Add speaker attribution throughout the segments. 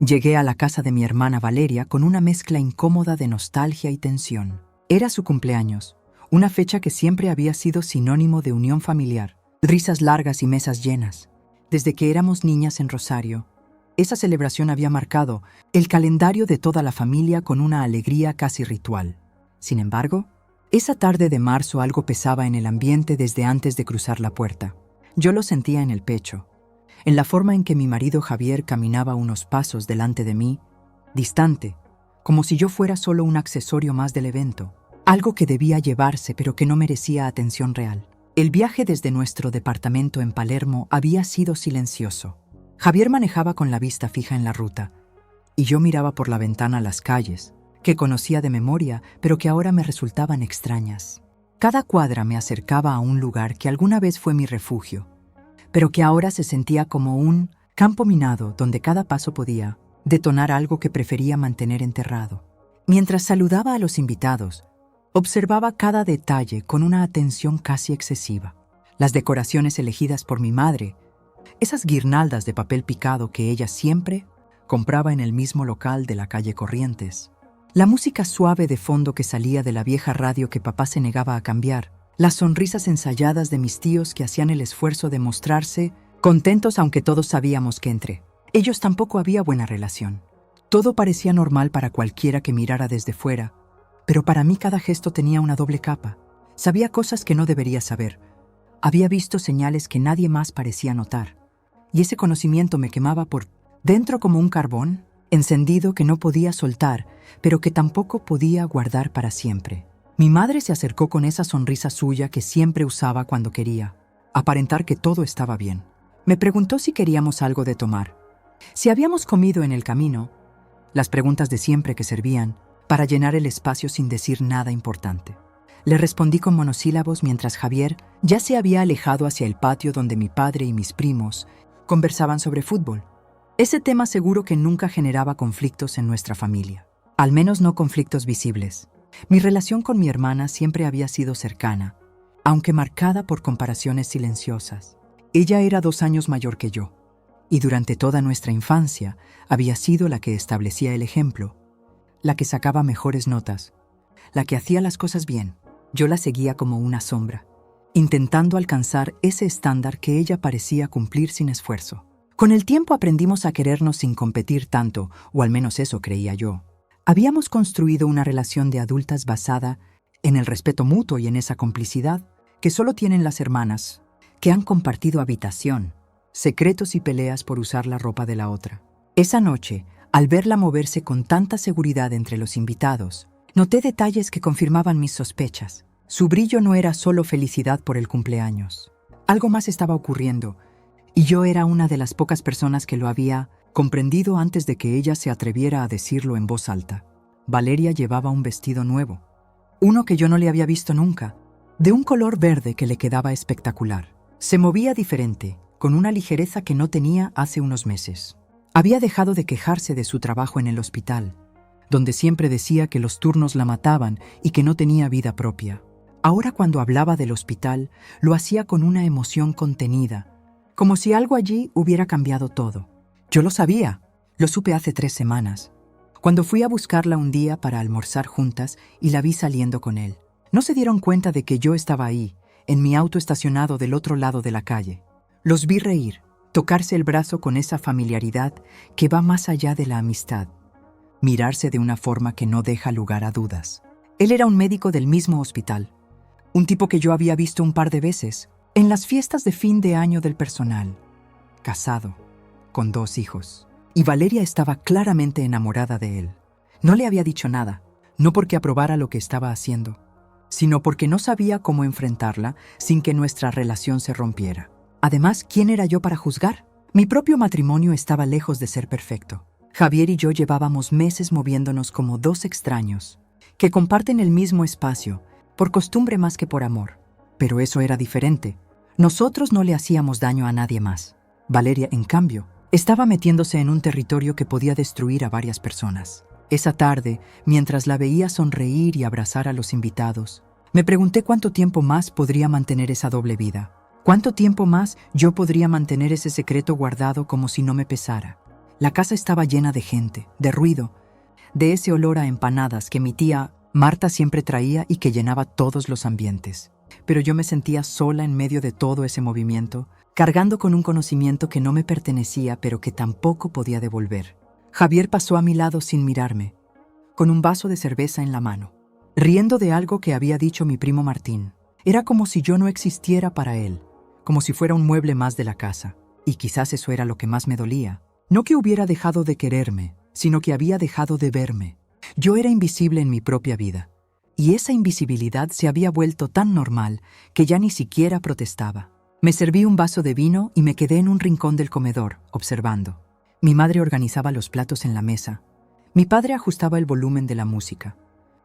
Speaker 1: Llegué a la casa de mi hermana Valeria con una mezcla incómoda de nostalgia y tensión. Era su cumpleaños, una fecha que siempre había sido sinónimo de unión familiar, risas largas y mesas llenas. Desde que éramos niñas en Rosario, esa celebración había marcado el calendario de toda la familia con una alegría casi ritual. Sin embargo, esa tarde de marzo algo pesaba en el ambiente desde antes de cruzar la puerta. Yo lo sentía en el pecho, en la forma en que mi marido Javier caminaba unos pasos delante de mí, distante, como si yo fuera solo un accesorio más del evento, algo que debía llevarse pero que no merecía atención real. El viaje desde nuestro departamento en Palermo había sido silencioso. Javier manejaba con la vista fija en la ruta, y yo miraba por la ventana las calles, que conocía de memoria, pero que ahora me resultaban extrañas. Cada cuadra me acercaba a un lugar que alguna vez fue mi refugio, pero que ahora se sentía como un campo minado donde cada paso podía detonar algo que prefería mantener enterrado. Mientras saludaba a los invitados, observaba cada detalle con una atención casi excesiva. Las decoraciones elegidas por mi madre, esas guirnaldas de papel picado que ella siempre compraba en el mismo local de la calle Corrientes, la música suave de fondo que salía de la vieja radio que papá se negaba a cambiar, las sonrisas ensayadas de mis tíos que hacían el esfuerzo de mostrarse contentos aunque todos sabíamos que entre ellos tampoco había buena relación. Todo parecía normal para cualquiera que mirara desde fuera, pero para mí cada gesto tenía una doble capa. Sabía cosas que no debería saber. Había visto señales que nadie más parecía notar. Y ese conocimiento me quemaba por dentro como un carbón encendido que no podía soltar, pero que tampoco podía guardar para siempre. Mi madre se acercó con esa sonrisa suya que siempre usaba cuando quería aparentar que todo estaba bien. Me preguntó si queríamos algo de tomar, si habíamos comido en el camino, las preguntas de siempre que servían para llenar el espacio sin decir nada importante. Le respondí con monosílabos mientras Javier ya se había alejado hacia el patio donde mi padre y mis primos conversaban sobre fútbol. Ese tema seguro que nunca generaba conflictos en nuestra familia, al menos no conflictos visibles. Mi relación con mi hermana siempre había sido cercana, aunque marcada por comparaciones silenciosas. Ella era 2 años mayor que yo, y durante toda nuestra infancia había sido la que establecía el ejemplo, la que sacaba mejores notas, la que hacía las cosas bien. Yo la seguía como una sombra, intentando alcanzar ese estándar que ella parecía cumplir sin esfuerzo. Con el tiempo aprendimos a querernos sin competir tanto, o al menos eso creía yo. Habíamos construido una relación de adultas basada en el respeto mutuo y en esa complicidad que solo tienen las hermanas, que han compartido habitación, secretos y peleas por usar la ropa de la otra. Esa noche, al verla moverse con tanta seguridad entre los invitados, noté detalles que confirmaban mis sospechas. Su brillo no era solo felicidad por el cumpleaños. Algo más estaba ocurriendo, y yo era una de las pocas personas que lo había comprendido antes de que ella se atreviera a decirlo en voz alta. Valeria llevaba un vestido nuevo, uno que yo no le había visto nunca, de un color verde que le quedaba espectacular. Se movía diferente, con una ligereza que no tenía hace unos meses. Había dejado de quejarse de su trabajo en el hospital, donde siempre decía que los turnos la mataban y que no tenía vida propia. Ahora cuando hablaba del hospital, lo hacía con una emoción contenida, como si algo allí hubiera cambiado todo. Yo lo sabía, lo supe hace 3 semanas, cuando fui a buscarla un día para almorzar juntas y la vi saliendo con él. No se dieron cuenta de que yo estaba ahí, en mi auto estacionado del otro lado de la calle. Los vi reír, tocarse el brazo con esa familiaridad que va más allá de la amistad, mirarse de una forma que no deja lugar a dudas. Él era un médico del mismo hospital, un tipo que yo había visto un par de veces en las fiestas de fin de año del personal, casado, con 2 hijos. Y Valeria estaba claramente enamorada de él. No le había dicho nada, no porque aprobara lo que estaba haciendo, sino porque no sabía cómo enfrentarla sin que nuestra relación se rompiera. Además, ¿quién era yo para juzgar? Mi propio matrimonio estaba lejos de ser perfecto. Javier y yo llevábamos meses moviéndonos como 2 extraños, que comparten el mismo espacio, por costumbre más que por amor. Pero eso era diferente. Nosotros no le hacíamos daño a nadie más. Valeria, en cambio, estaba metiéndose en un territorio que podía destruir a varias personas. Esa tarde, mientras la veía sonreír y abrazar a los invitados, me pregunté cuánto tiempo más podría mantener esa doble vida. ¿Cuánto tiempo más yo podría mantener ese secreto guardado como si no me pesara? La casa estaba llena de gente, de ruido, de ese olor a empanadas que mi tía Marta siempre traía y que llenaba todos los ambientes. Pero yo me sentía sola en medio de todo ese movimiento, cargando con un conocimiento que no me pertenecía pero que tampoco podía devolver. Javier pasó a mi lado sin mirarme, con un vaso de cerveza en la mano, riendo de algo que había dicho mi primo Martín. Era como si yo no existiera para él, como si fuera un mueble más de la casa. Y quizás eso era lo que más me dolía. No que hubiera dejado de quererme, sino que había dejado de verme. Yo era invisible en mi propia vida, y esa invisibilidad se había vuelto tan normal que ya ni siquiera protestaba. Me serví un vaso de vino y me quedé en un rincón del comedor, observando. Mi madre organizaba los platos en la mesa. Mi padre ajustaba el volumen de la música.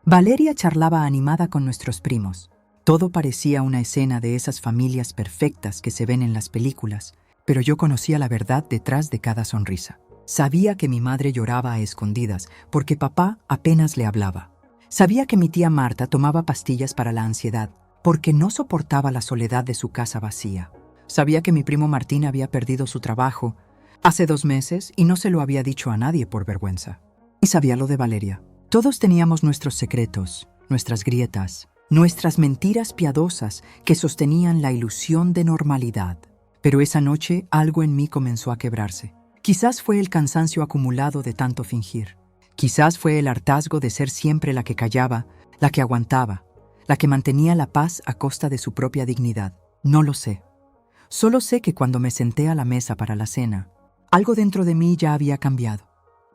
Speaker 1: Valeria charlaba animada con nuestros primos. Todo parecía una escena de esas familias perfectas que se ven en las películas, pero yo conocía la verdad detrás de cada sonrisa. Sabía que mi madre lloraba a escondidas porque papá apenas le hablaba. Sabía que mi tía Marta tomaba pastillas para la ansiedad porque no soportaba la soledad de su casa vacía. Sabía que mi primo Martín había perdido su trabajo hace 2 meses y no se lo había dicho a nadie por vergüenza. Y sabía lo de Valeria. Todos teníamos nuestros secretos, nuestras grietas, nuestras mentiras piadosas que sostenían la ilusión de normalidad. Pero esa noche algo en mí comenzó a quebrarse. Quizás fue el cansancio acumulado de tanto fingir. Quizás fue el hartazgo de ser siempre la que callaba, la que aguantaba, la que mantenía la paz a costa de su propia dignidad. No lo sé. Solo sé que cuando me senté a la mesa para la cena, algo dentro de mí ya había cambiado,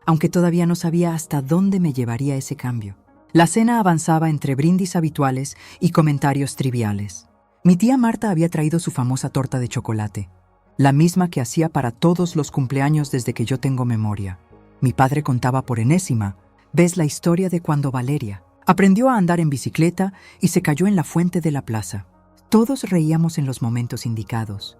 Speaker 1: aunque todavía no sabía hasta dónde me llevaría ese cambio. La cena avanzaba entre brindis habituales y comentarios triviales. Mi tía Marta había traído su famosa torta de chocolate, la misma que hacía para todos los cumpleaños desde que yo tengo memoria. Mi padre contaba por enésima vez la historia de cuando Valeria aprendió a andar en bicicleta y se cayó en la fuente de la plaza. Todos reíamos en los momentos indicados,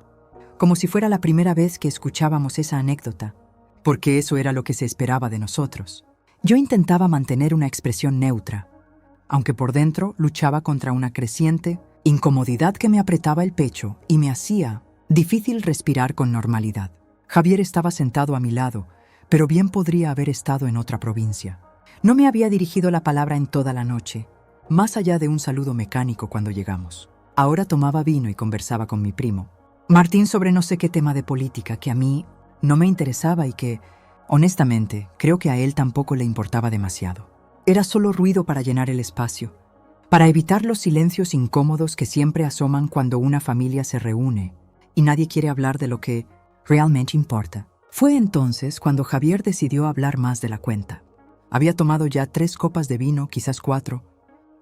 Speaker 1: como si fuera la primera vez que escuchábamos esa anécdota, porque eso era lo que se esperaba de nosotros. Yo intentaba mantener una expresión neutra, aunque por dentro luchaba contra una creciente incomodidad que me apretaba el pecho y me hacía difícil respirar con normalidad. Javier estaba sentado a mi lado, pero bien podría haber estado en otra provincia. No me había dirigido la palabra en toda la noche, más allá de un saludo mecánico cuando llegamos. Ahora tomaba vino y conversaba con mi primo Martín sobre no sé qué tema de política que a mí no me interesaba y que, honestamente, creo que a él tampoco le importaba demasiado. Era solo ruido para llenar el espacio, para evitar los silencios incómodos que siempre asoman cuando una familia se reúne y nadie quiere hablar de lo que realmente importa. Fue entonces cuando Javier decidió hablar más de la cuenta. Había tomado ya 3 copas de vino, quizás 4,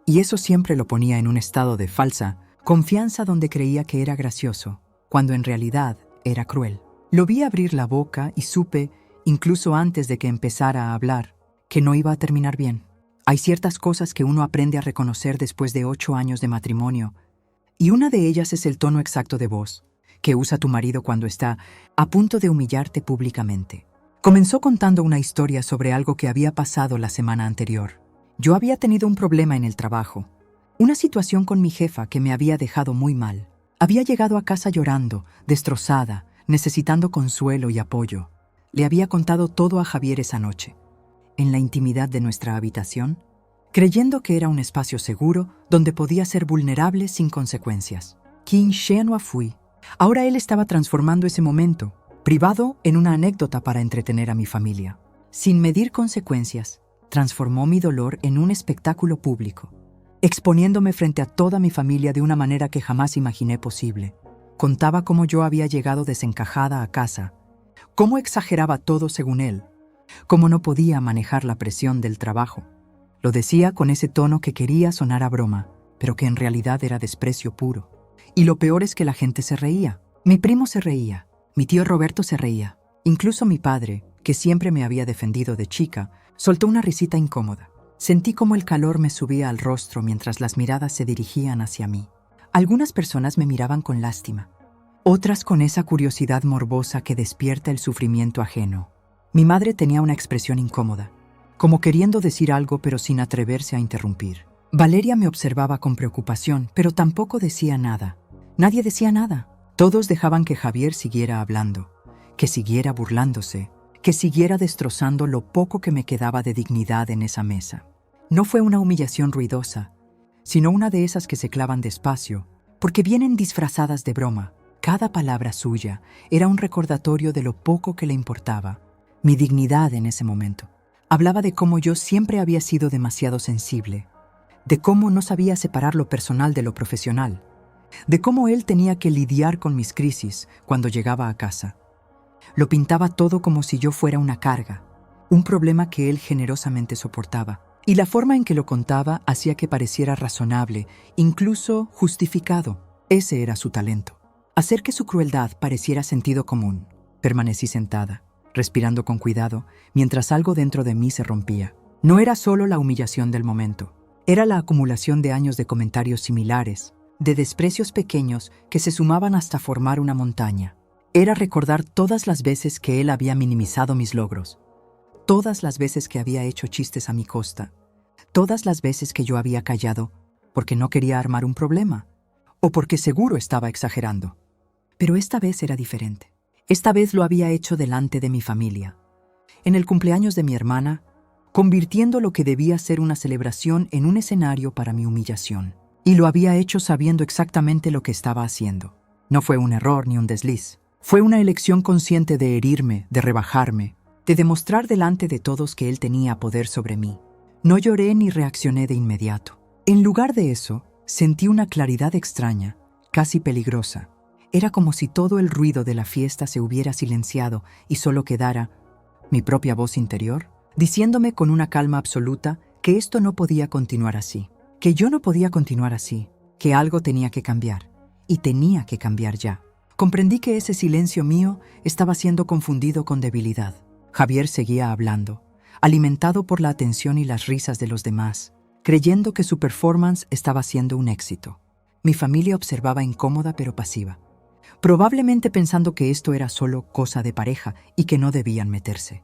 Speaker 1: y eso siempre lo ponía en un estado de falsa confianza donde creía que era gracioso, cuando en realidad era cruel. Lo vi abrir la boca y supe, incluso antes de que empezara a hablar, que no iba a terminar bien. Hay ciertas cosas que uno aprende a reconocer después de 8 años de matrimonio, y una de ellas es el tono exacto de voz que usa tu marido cuando está a punto de humillarte públicamente. Comenzó contando una historia sobre algo que había pasado la semana anterior. Yo había tenido un problema en el trabajo, una situación con mi jefa que me había dejado muy mal. Había llegado a casa llorando, destrozada, necesitando consuelo y apoyo. Le había contado todo a Javier esa noche, en la intimidad de nuestra habitación, creyendo que era un espacio seguro donde podía ser vulnerable sin consecuencias. Qué ingenua fui. Ahora él estaba transformando ese momento privado en una anécdota para entretener a mi familia. Sin medir consecuencias, transformó mi dolor en un espectáculo público, exponiéndome frente a toda mi familia de una manera que jamás imaginé posible. Contaba cómo yo había llegado desencajada a casa, cómo exageraba todo según él, cómo no podía manejar la presión del trabajo. Lo decía con ese tono que quería sonar a broma, pero que en realidad era desprecio puro. Y lo peor es que la gente se reía. Mi primo se reía, mi tío Roberto se reía. Incluso mi padre, que siempre me había defendido de chica, soltó una risita incómoda. Sentí como el calor me subía al rostro mientras las miradas se dirigían hacia mí. Algunas personas me miraban con lástima, otras con esa curiosidad morbosa que despierta el sufrimiento ajeno. Mi madre tenía una expresión incómoda, como queriendo decir algo pero sin atreverse a interrumpir. Valeria me observaba con preocupación, pero tampoco decía nada. Nadie decía nada. Todos dejaban que Javier siguiera hablando, que siguiera burlándose, que siguiera destrozando lo poco que me quedaba de dignidad en esa mesa. No fue una humillación ruidosa, sino una de esas que se clavan despacio, porque vienen disfrazadas de broma. Cada palabra suya era un recordatorio de lo poco que le importaba, mi dignidad en ese momento. Hablaba de cómo yo siempre había sido demasiado sensible, de cómo no sabía separar lo personal de lo profesional, de cómo él tenía que lidiar con mis crisis cuando llegaba a casa. Lo pintaba todo como si yo fuera una carga, un problema que él generosamente soportaba, y la forma en que lo contaba hacía que pareciera razonable, incluso justificado. Ese era su talento, hacer que su crueldad pareciera sentido común. Permanecí sentada, respirando con cuidado, mientras algo dentro de mí se rompía. No era solo la humillación del momento, era la acumulación de años de comentarios similares, de desprecios pequeños que se sumaban hasta formar una montaña. Era recordar todas las veces que él había minimizado mis logros, todas las veces que había hecho chistes a mi costa, todas las veces que yo había callado porque no quería armar un problema, o porque seguro estaba exagerando. Pero esta vez era diferente. Esta vez lo había hecho delante de mi familia, en el cumpleaños de mi hermana, convirtiendo lo que debía ser una celebración en un escenario para mi humillación. Y lo había hecho sabiendo exactamente lo que estaba haciendo. No fue un error ni un desliz. Fue una elección consciente de herirme, de rebajarme, de demostrar delante de todos que él tenía poder sobre mí. No lloré ni reaccioné de inmediato. En lugar de eso, sentí una claridad extraña, casi peligrosa. Era como si todo el ruido de la fiesta se hubiera silenciado y solo quedara mi propia voz interior, diciéndome con una calma absoluta que esto no podía continuar así, que yo no podía continuar así, que algo tenía que cambiar, y tenía que cambiar ya. Comprendí que ese silencio mío estaba siendo confundido con debilidad. Javier seguía hablando, alimentado por la atención y las risas de los demás, creyendo que su performance estaba siendo un éxito. Mi familia observaba incómoda pero pasiva, probablemente pensando que esto era solo cosa de pareja y que no debían meterse.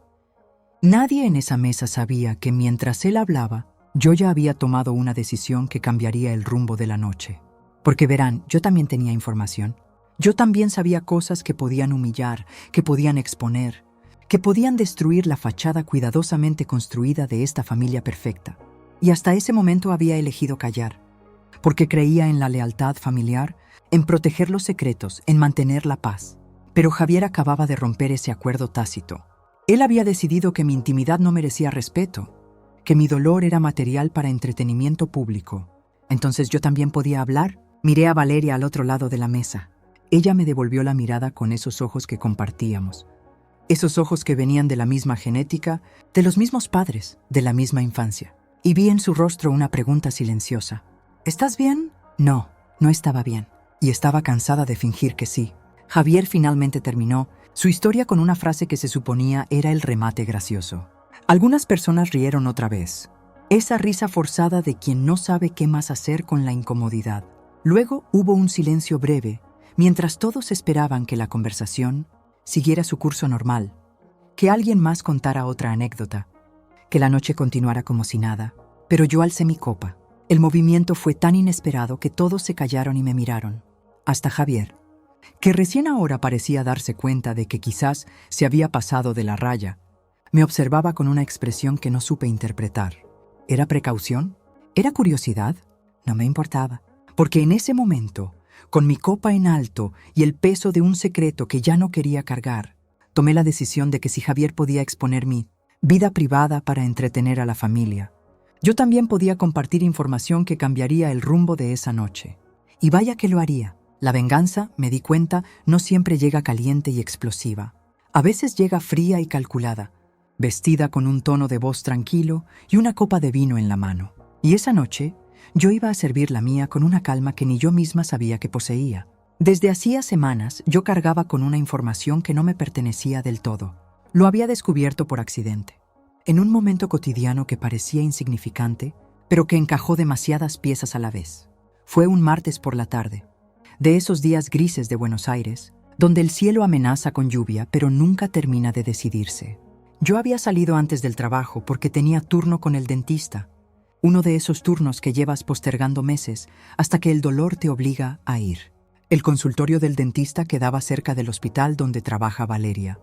Speaker 1: Nadie en esa mesa sabía que mientras él hablaba, yo ya había tomado una decisión que cambiaría el rumbo de la noche. Porque verán, yo también tenía información. Yo también sabía cosas que podían humillar, que podían exponer, que podían destruir la fachada cuidadosamente construida de esta familia perfecta. Y hasta ese momento había elegido callar, porque creía en la lealtad familiar, en proteger los secretos, en mantener la paz. Pero Javier acababa de romper ese acuerdo tácito. Él había decidido que mi intimidad no merecía respeto, que mi dolor era material para entretenimiento público. Entonces yo también podía hablar. Miré a Valeria al otro lado de la mesa. Ella me devolvió la mirada con esos ojos que compartíamos. Esos ojos que venían de la misma genética, de los mismos padres, de la misma infancia. Y vi en su rostro una pregunta silenciosa. ¿Estás bien? No, no estaba bien. Y estaba cansada de fingir que sí. Javier finalmente terminó su historia con una frase que se suponía era el remate gracioso. Algunas personas rieron otra vez. Esa risa forzada de quien no sabe qué más hacer con la incomodidad. Luego hubo un silencio breve, mientras todos esperaban que la conversación siguiera su curso normal, que alguien más contara otra anécdota, que la noche continuara como si nada. Pero yo alcé mi copa. El movimiento fue tan inesperado que todos se callaron y me miraron. Hasta Javier, que recién ahora parecía darse cuenta de que quizás se había pasado de la raya, me observaba con una expresión que no supe interpretar. ¿Era precaución? ¿Era curiosidad? No me importaba, porque en ese momento, con mi copa en alto y el peso de un secreto que ya no quería cargar, tomé la decisión de que si Javier podía exponer mi vida privada para entretener a la familia, yo también podía compartir información que cambiaría el rumbo de esa noche. Y vaya que lo haría. La venganza, me di cuenta, no siempre llega caliente y explosiva. A veces llega fría y calculada, vestida con un tono de voz tranquilo y una copa de vino en la mano. Y esa noche, yo iba a servir la mía con una calma que ni yo misma sabía que poseía. Desde hacía semanas, yo cargaba con una información que no me pertenecía del todo. Lo había descubierto por accidente, en un momento cotidiano que parecía insignificante, pero que encajó demasiadas piezas a la vez. Fue un martes por la tarde, de esos días grises de Buenos Aires, donde el cielo amenaza con lluvia, pero nunca termina de decidirse. Yo había salido antes del trabajo porque tenía turno con el dentista, uno de esos turnos que llevas postergando meses hasta que el dolor te obliga a ir. El consultorio del dentista quedaba cerca del hospital donde trabaja Valeria.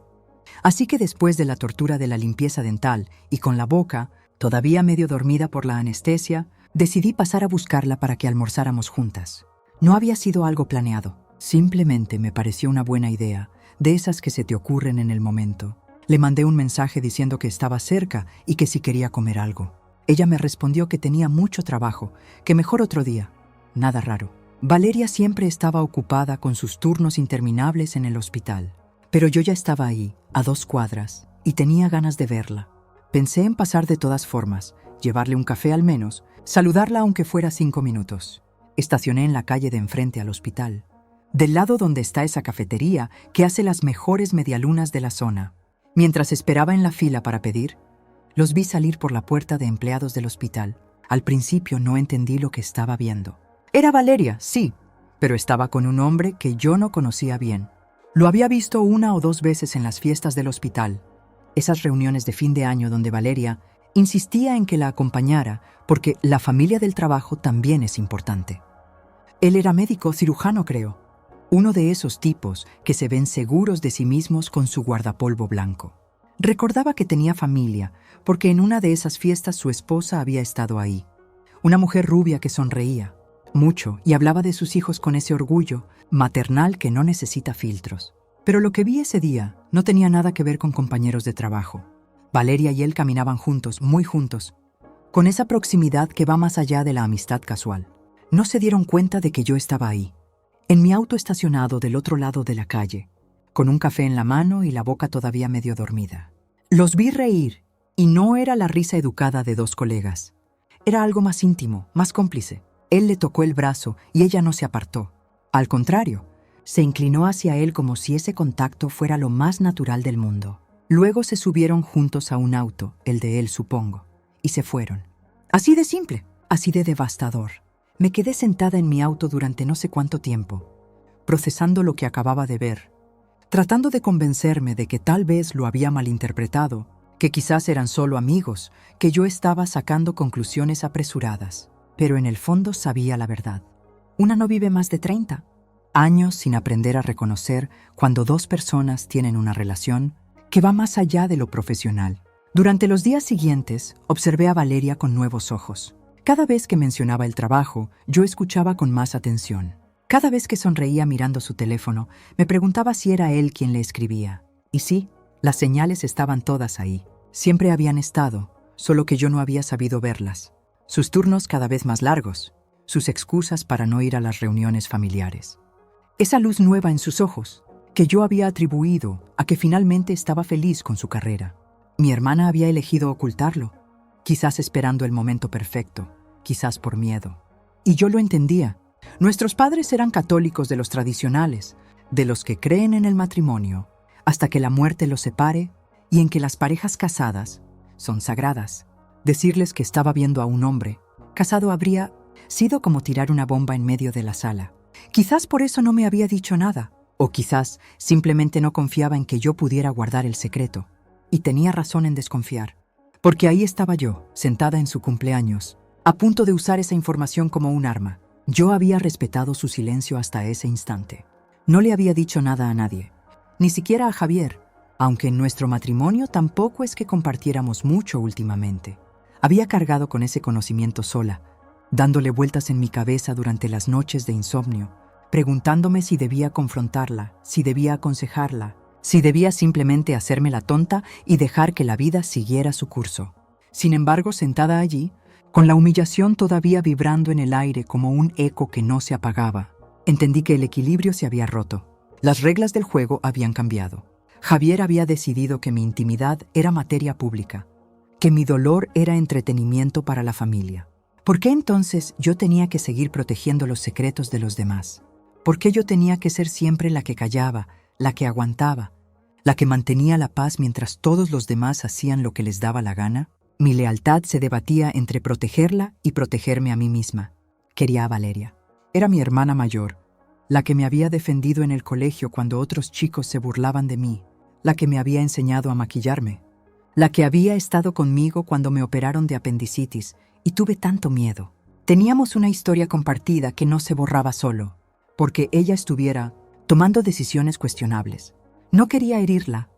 Speaker 1: Así que después de la tortura de la limpieza dental y con la boca, todavía medio dormida por la anestesia, decidí pasar a buscarla para que almorzáramos juntas. No había sido algo planeado. Simplemente me pareció una buena idea, de esas que se te ocurren en el momento. Le mandé un mensaje diciendo que estaba cerca y que si quería comer algo. Ella me respondió que tenía mucho trabajo, que mejor otro día. Nada raro. Valeria siempre estaba ocupada con sus turnos interminables en el hospital. Pero yo ya estaba ahí, a 2 cuadras, y tenía ganas de verla. Pensé en pasar de todas formas, llevarle un café al menos, saludarla aunque fuera 5 minutos. Estacioné en la calle de enfrente al hospital, del lado donde está esa cafetería que hace las mejores medialunas de la zona. Mientras esperaba en la fila para pedir, los vi salir por la puerta de empleados del hospital. Al principio no entendí lo que estaba viendo. Era Valeria, sí, pero estaba con un hombre que yo no conocía bien. Lo había visto 1 o 2 veces en las fiestas del hospital, esas reuniones de fin de año donde Valeria insistía en que la acompañara porque la familia del trabajo también es importante. Él era médico cirujano, creo. Uno de esos tipos que se ven seguros de sí mismos con su guardapolvo blanco. Recordaba que tenía familia, porque en una de esas fiestas su esposa había estado ahí. Una mujer rubia que sonreía mucho y hablaba de sus hijos con ese orgullo maternal que no necesita filtros. Pero lo que vi ese día no tenía nada que ver con compañeros de trabajo. Valeria y él caminaban juntos, muy juntos, con esa proximidad que va más allá de la amistad casual. No se dieron cuenta de que yo estaba ahí, en mi auto estacionado del otro lado de la calle, con un café en la mano y la boca todavía medio dormida. Los vi reír, y no era la risa educada de 2 colegas. Era algo más íntimo, más cómplice. Él le tocó el brazo y ella no se apartó. Al contrario, se inclinó hacia él como si ese contacto fuera lo más natural del mundo. Luego se subieron juntos a un auto, el de él supongo, y se fueron. Así de simple, así de devastador. Me quedé sentada en mi auto durante no sé cuánto tiempo, procesando lo que acababa de ver, tratando de convencerme de que tal vez lo había malinterpretado, que quizás eran solo amigos, que yo estaba sacando conclusiones apresuradas. Pero en el fondo sabía la verdad. Una no vive más de 30 años sin aprender a reconocer cuando 2 personas tienen una relación que va más allá de lo profesional. Durante los días siguientes, observé a Valeria con nuevos ojos. Cada vez que mencionaba el trabajo, yo escuchaba con más atención. Cada vez que sonreía mirando su teléfono, me preguntaba si era él quien le escribía. Y sí, las señales estaban todas ahí. Siempre habían estado, solo que yo no había sabido verlas. Sus turnos cada vez más largos, sus excusas para no ir a las reuniones familiares. Esa luz nueva en sus ojos, que yo había atribuido a que finalmente estaba feliz con su carrera. Mi hermana había elegido ocultarlo, quizás esperando el momento perfecto, quizás por miedo. Y yo lo entendía. Nuestros padres eran católicos de los tradicionales, de los que creen en el matrimonio, hasta que la muerte los separe y en que las parejas casadas son sagradas. Decirles que estaba viendo a un hombre casado habría sido como tirar una bomba en medio de la sala. Quizás por eso no me había dicho nada, o quizás simplemente no confiaba en que yo pudiera guardar el secreto. Y tenía razón en desconfiar, porque ahí estaba yo, sentada en su cumpleaños, a punto de usar esa información como un arma. Yo había respetado su silencio hasta ese instante. No le había dicho nada a nadie, ni siquiera a Javier, aunque en nuestro matrimonio tampoco es que compartiéramos mucho últimamente. Había cargado con ese conocimiento sola, dándole vueltas en mi cabeza durante las noches de insomnio, preguntándome si debía confrontarla, si debía aconsejarla, si debía simplemente hacerme la tonta y dejar que la vida siguiera su curso. Sin embargo, sentada allí, con la humillación todavía vibrando en el aire como un eco que no se apagaba, entendí que el equilibrio se había roto. Las reglas del juego habían cambiado. Javier había decidido que mi intimidad era materia pública, que mi dolor era entretenimiento para la familia. ¿Por qué entonces yo tenía que seguir protegiendo los secretos de los demás? ¿Por qué yo tenía que ser siempre la que callaba, la que aguantaba, la que mantenía la paz mientras todos los demás hacían lo que les daba la gana? Mi lealtad se debatía entre protegerla y protegerme a mí misma. Quería a Valeria. Era mi hermana mayor, la que me había defendido en el colegio cuando otros chicos se burlaban de mí, la que me había enseñado a maquillarme, la que había estado conmigo cuando me operaron de apendicitis y tuve tanto miedo. Teníamos una historia compartida que no se borraba solo, porque ella estuviera tomando decisiones cuestionables. No quería herirla,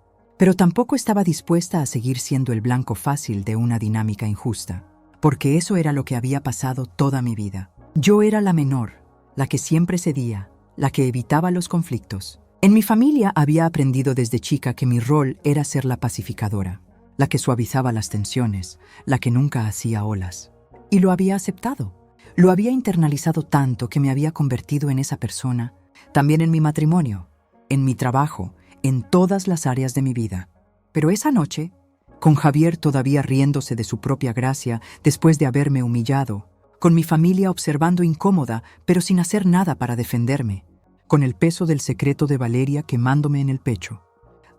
Speaker 1: pero tampoco estaba dispuesta a seguir siendo el blanco fácil de una dinámica injusta, porque eso era lo que había pasado toda mi vida. Yo era la menor, la que siempre cedía, la que evitaba los conflictos. En mi familia había aprendido desde chica que mi rol era ser la pacificadora, la que suavizaba las tensiones, la que nunca hacía olas. Y lo había aceptado. Lo había internalizado tanto que me había convertido en esa persona, también en mi matrimonio, en mi trabajo, en todas las áreas de mi vida. Pero esa noche, con Javier todavía riéndose de su propia gracia después de haberme humillado, con mi familia observando incómoda, pero sin hacer nada para defenderme, con el peso del secreto de Valeria quemándome en el pecho,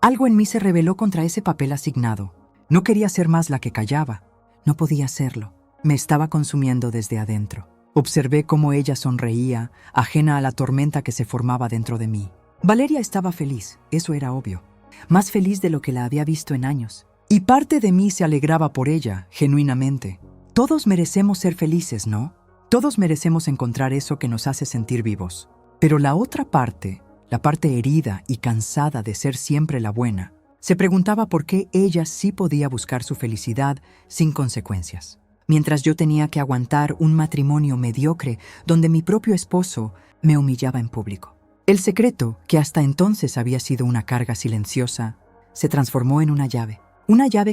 Speaker 1: algo en mí se rebeló contra ese papel asignado. No quería ser más la que callaba. No podía serlo. Me estaba consumiendo desde adentro. Observé cómo ella sonreía, ajena a la tormenta que se formaba dentro de mí. Valeria estaba feliz, eso era obvio. Más feliz de lo que la había visto en años. Y parte de mí se alegraba por ella, genuinamente. Todos merecemos ser felices, ¿no? Todos merecemos encontrar eso que nos hace sentir vivos. Pero la otra parte, la parte herida y cansada de ser siempre la buena, se preguntaba por qué ella sí podía buscar su felicidad sin consecuencias, mientras yo tenía que aguantar un matrimonio mediocre donde mi propio esposo me humillaba en público. El secreto, que hasta entonces había sido una carga silenciosa, se transformó en una llave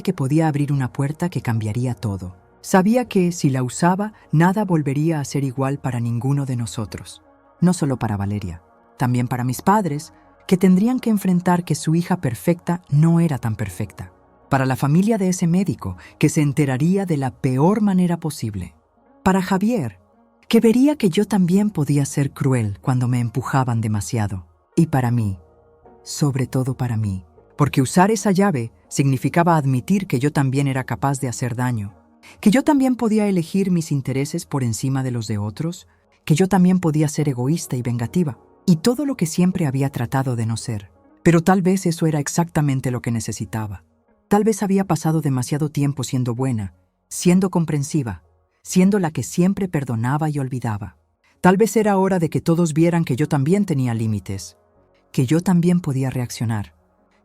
Speaker 1: que podía abrir una puerta que cambiaría todo. Sabía que, si la usaba, nada volvería a ser igual para ninguno de nosotros. No solo para Valeria, también para mis padres, que tendrían que enfrentar que su hija perfecta no era tan perfecta. Para la familia de ese médico, que se enteraría de la peor manera posible. Para Javier, que vería que yo también podía ser cruel cuando me empujaban demasiado. Y para mí, sobre todo para mí, porque usar esa llave significaba admitir que yo también era capaz de hacer daño, que yo también podía elegir mis intereses por encima de los de otros, que yo también podía ser egoísta y vengativa, y todo lo que siempre había tratado de no ser. Pero tal vez eso era exactamente lo que necesitaba. Tal vez había pasado demasiado tiempo siendo buena, siendo comprensiva, siendo la que siempre perdonaba y olvidaba. Tal vez era hora de que todos vieran que yo también tenía límites, que yo también podía reaccionar,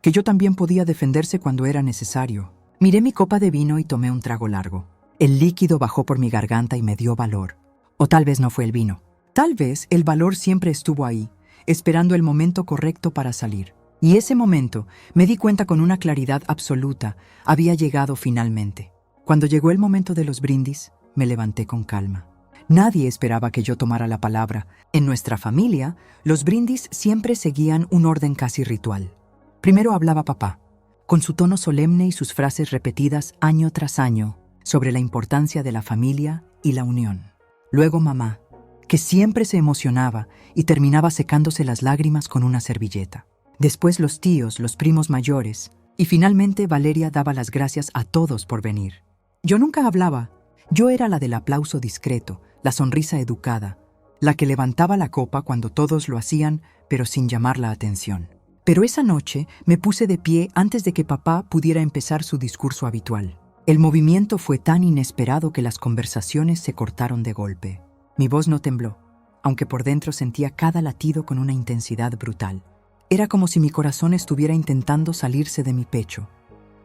Speaker 1: que yo también podía defenderse cuando era necesario. Miré mi copa de vino y tomé un trago largo. El líquido bajó por mi garganta y me dio valor. O tal vez no fue el vino. Tal vez el valor siempre estuvo ahí, esperando el momento correcto para salir. Y ese momento, me di cuenta con una claridad absoluta, había llegado finalmente. Cuando llegó el momento de los brindis, me levanté con calma. Nadie esperaba que yo tomara la palabra. En nuestra familia, los brindis siempre seguían un orden casi ritual. Primero hablaba papá, con su tono solemne y sus frases repetidas año tras año sobre la importancia de la familia y la unión. Luego mamá, que siempre se emocionaba y terminaba secándose las lágrimas con una servilleta. Después los tíos, los primos mayores, y finalmente Valeria daba las gracias a todos por venir. Yo nunca hablaba. Yo era la del aplauso discreto, la sonrisa educada, la que levantaba la copa cuando todos lo hacían, pero sin llamar la atención. Pero esa noche me puse de pie antes de que papá pudiera empezar su discurso habitual. El movimiento fue tan inesperado que las conversaciones se cortaron de golpe. Mi voz no tembló, aunque por dentro sentía cada latido con una intensidad brutal. Era como si mi corazón estuviera intentando salirse de mi pecho,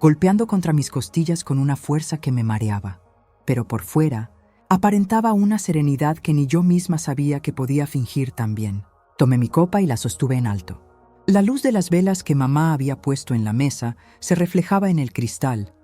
Speaker 1: golpeando contra mis costillas con una fuerza que me mareaba. Pero por fuera, aparentaba una serenidad que ni yo misma sabía que podía fingir tan bien. Tomé mi copa y la sostuve en alto. La luz de las velas que mamá había puesto en la mesa se reflejaba en el cristal,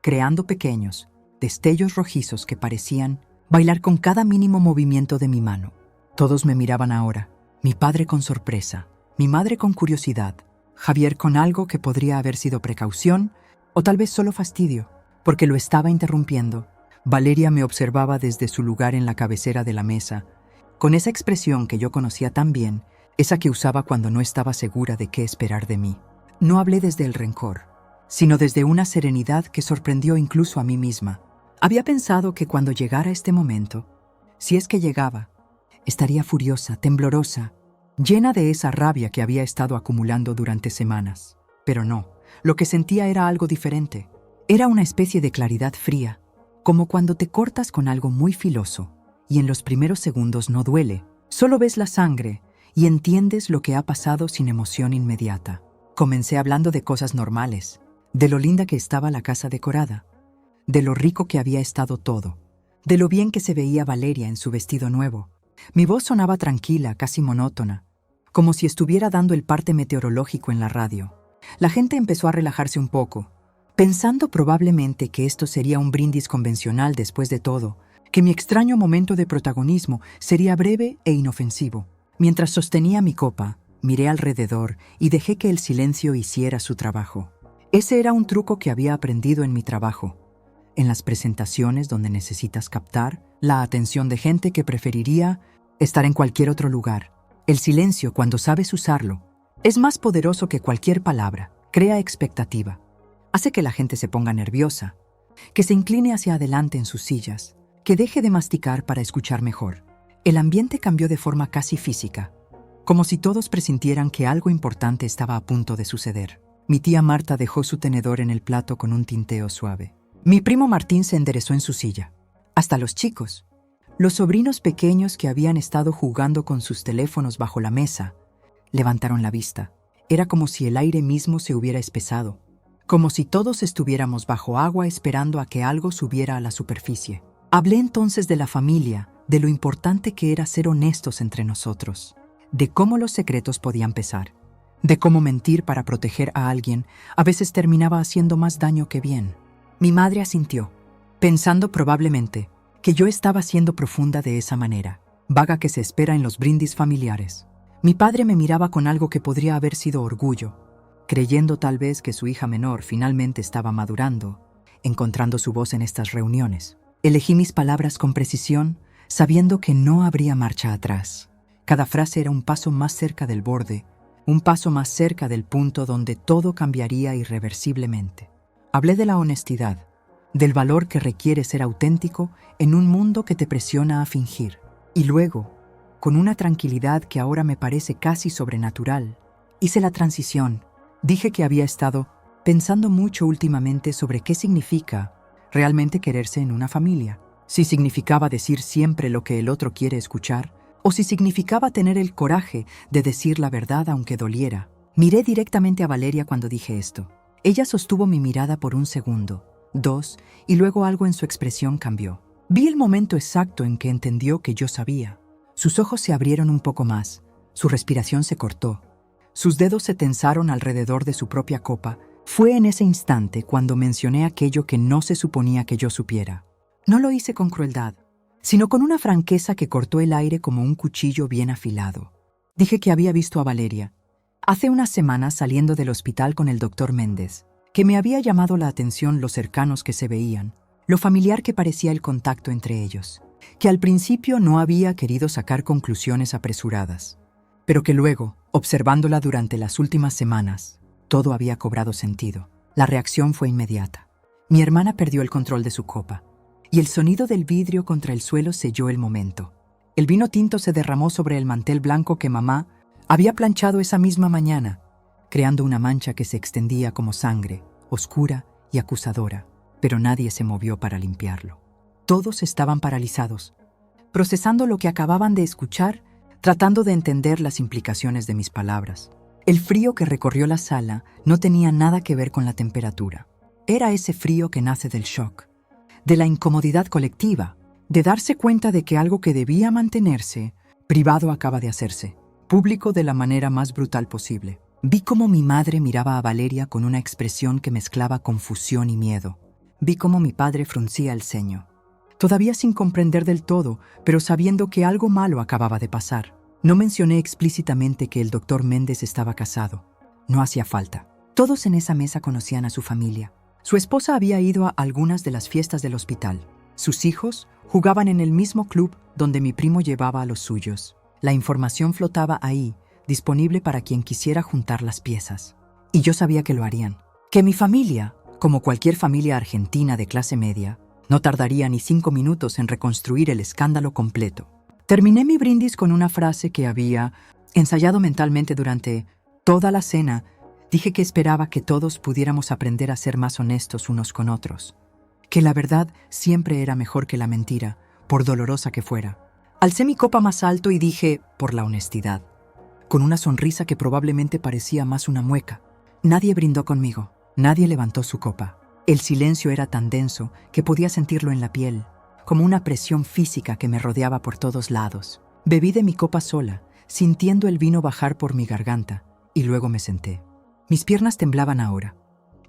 Speaker 1: creando pequeños destellos rojizos que parecían bailar con cada mínimo movimiento de mi mano. Todos me miraban ahora, mi padre con sorpresa, mi madre con curiosidad, Javier con algo que podría haber sido precaución o tal vez solo fastidio, porque lo estaba interrumpiendo. Valeria me observaba desde su lugar en la cabecera de la mesa, con esa expresión que yo conocía tan bien, esa que usaba cuando no estaba segura de qué esperar de mí. No hablé desde el rencor, sino desde una serenidad que sorprendió incluso a mí misma. Había pensado que cuando llegara este momento, si es que llegaba, estaría furiosa, temblorosa, llena de esa rabia que había estado acumulando durante semanas. Pero no, lo que sentía era algo diferente. Era una especie de claridad fría, como cuando te cortas con algo muy filoso y en los primeros segundos no duele, solo ves la sangre y entiendes lo que ha pasado sin emoción inmediata. Comencé hablando de cosas normales, de lo linda que estaba la casa decorada, de lo rico que había estado todo, de lo bien que se veía Valeria en su vestido nuevo. Mi voz sonaba tranquila, casi monótona, como si estuviera dando el parte meteorológico en la radio. La gente empezó a relajarse un poco, pensando probablemente que esto sería un brindis convencional después de todo, que mi extraño momento de protagonismo sería breve e inofensivo. Mientras sostenía mi copa, miré alrededor y dejé que el silencio hiciera su trabajo. Ese era un truco que había aprendido en mi trabajo, en las presentaciones donde necesitas captar la atención de gente que preferiría estar en cualquier otro lugar. El silencio, cuando sabes usarlo, es más poderoso que cualquier palabra. Crea expectativa. Hace que la gente se ponga nerviosa, que se incline hacia adelante en sus sillas, que deje de masticar para escuchar mejor. El ambiente cambió de forma casi física, como si todos presintieran que algo importante estaba a punto de suceder. Mi tía Marta dejó su tenedor en el plato con un tinteo suave. Mi primo Martín se enderezó en su silla. Hasta los chicos, los sobrinos pequeños que habían estado jugando con sus teléfonos bajo la mesa, levantaron la vista. Era como si el aire mismo se hubiera espesado, como si todos estuviéramos bajo agua esperando a que algo subiera a la superficie. Hablé entonces de la familia, de lo importante que era ser honestos entre nosotros, de cómo los secretos podían pesar, de cómo mentir para proteger a alguien a veces terminaba haciendo más daño que bien. Mi madre asintió, pensando probablemente que yo estaba siendo profunda de esa manera, vaga que se espera en los brindis familiares. Mi padre me miraba con algo que podría haber sido orgullo, creyendo tal vez que su hija menor finalmente estaba madurando, encontrando su voz en estas reuniones. Elegí mis palabras con precisión, sabiendo que no habría marcha atrás. Cada frase era un paso más cerca del borde, un paso más cerca del punto donde todo cambiaría irreversiblemente. Hablé de la honestidad, del valor que requiere ser auténtico en un mundo que te presiona a fingir. Y luego, con una tranquilidad que ahora me parece casi sobrenatural, hice la transición. Dije que había estado pensando mucho últimamente sobre qué significa realmente quererse en una familia. Si significaba decir siempre lo que el otro quiere escuchar, o si significaba tener el coraje de decir la verdad aunque doliera. Miré directamente a Valeria cuando dije esto. Ella sostuvo mi mirada por un segundo, 2, y luego algo en su expresión cambió. Vi el momento exacto en que entendió que yo sabía. Sus ojos se abrieron un poco más, su respiración se cortó. Sus dedos se tensaron alrededor de su propia copa. Fue en ese instante cuando mencioné aquello que no se suponía que yo supiera. No lo hice con crueldad, sino con una franqueza que cortó el aire como un cuchillo bien afilado. Dije que había visto a Valeria hace unas semanas saliendo del hospital con el doctor Méndez, que me había llamado la atención lo cercanos que se veían, lo familiar que parecía el contacto entre ellos, que al principio no había querido sacar conclusiones apresuradas, pero que luego, observándola durante las últimas semanas, todo había cobrado sentido. La reacción fue inmediata. Mi hermana perdió el control de su copa, y el sonido del vidrio contra el suelo selló el momento. El vino tinto se derramó sobre el mantel blanco que mamá había planchado esa misma mañana, creando una mancha que se extendía como sangre, oscura y acusadora, pero nadie se movió para limpiarlo. Todos estaban paralizados, procesando lo que acababan de escuchar, tratando de entender las implicaciones de mis palabras. El frío que recorrió la sala no tenía nada que ver con la temperatura. Era ese frío que nace del shock, de la incomodidad colectiva, de darse cuenta de que algo que debía mantenerse, privado acaba de hacerse, público de la manera más brutal posible. Vi cómo mi madre miraba a Valeria con una expresión que mezclaba confusión y miedo. Vi cómo mi padre fruncía el ceño, todavía sin comprender del todo, pero sabiendo que algo malo acababa de pasar. No mencioné explícitamente que el doctor Méndez estaba casado. No hacía falta. Todos en esa mesa conocían a su familia. Su esposa había ido a algunas de las fiestas del hospital. Sus hijos jugaban en el mismo club donde mi primo llevaba a los suyos. La información flotaba ahí, disponible para quien quisiera juntar las piezas. Y yo sabía que lo harían. Que mi familia, como cualquier familia argentina de clase media, no tardaría ni 5 minutos en reconstruir el escándalo completo. Terminé mi brindis con una frase que había ensayado mentalmente durante toda la cena. Dije que esperaba que todos pudiéramos aprender a ser más honestos unos con otros, que la verdad siempre era mejor que la mentira, por dolorosa que fuera. Alcé mi copa más alto y dije, por la honestidad, con una sonrisa que probablemente parecía más una mueca. Nadie brindó conmigo. Nadie levantó su copa. El silencio era tan denso que podía sentirlo en la piel, como una presión física que me rodeaba por todos lados. Bebí de mi copa sola, sintiendo el vino bajar por mi garganta, y luego me senté. Mis piernas temblaban ahora,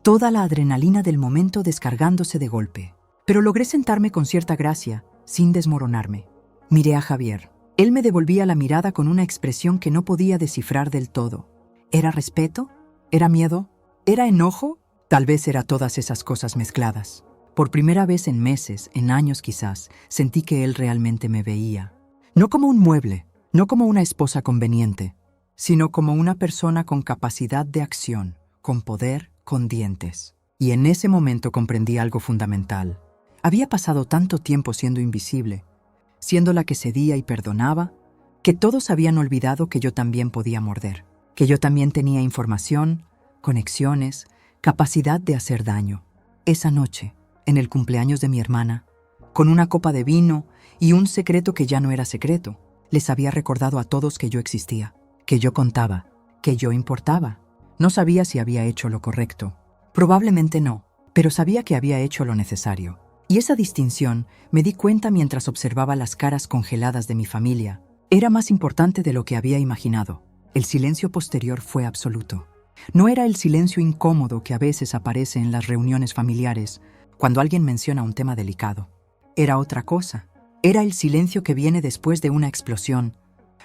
Speaker 1: toda la adrenalina del momento descargándose de golpe. Pero logré sentarme con cierta gracia, sin desmoronarme. Miré a Javier. Él me devolvía la mirada con una expresión que no podía descifrar del todo. ¿Era respeto? ¿Era miedo? ¿Era enojo? Tal vez era todas esas cosas mezcladas. Por primera vez en meses, en años quizás, sentí que él realmente me veía. No como un mueble, no como una esposa conveniente, sino como una persona con capacidad de acción, con poder, con dientes. Y en ese momento comprendí algo fundamental. Había pasado tanto tiempo siendo invisible, siendo la que cedía y perdonaba, que todos habían olvidado que yo también podía morder, que yo también tenía información, conexiones, capacidad de hacer daño. Esa noche, en el cumpleaños de mi hermana, con una copa de vino y un secreto que ya no era secreto, les había recordado a todos que yo existía, que yo contaba, que yo importaba. No sabía si había hecho lo correcto. Probablemente no, pero sabía que había hecho lo necesario. Y esa distinción, me di cuenta mientras observaba las caras congeladas de mi familia, era más importante de lo que había imaginado. El silencio posterior fue absoluto. No era el silencio incómodo que a veces aparece en las reuniones familiares cuando alguien menciona un tema delicado. Era otra cosa. Era el silencio que viene después de una explosión,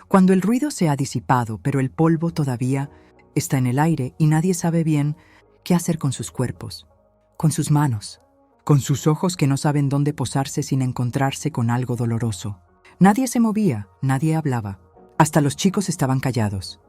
Speaker 1: cuando el ruido se ha disipado, pero el polvo todavía está en el aire y nadie sabe bien qué hacer con sus cuerpos, con sus manos, con sus ojos que no saben dónde posarse sin encontrarse con algo doloroso. Nadie se movía, nadie hablaba. Hasta los chicos estaban callados,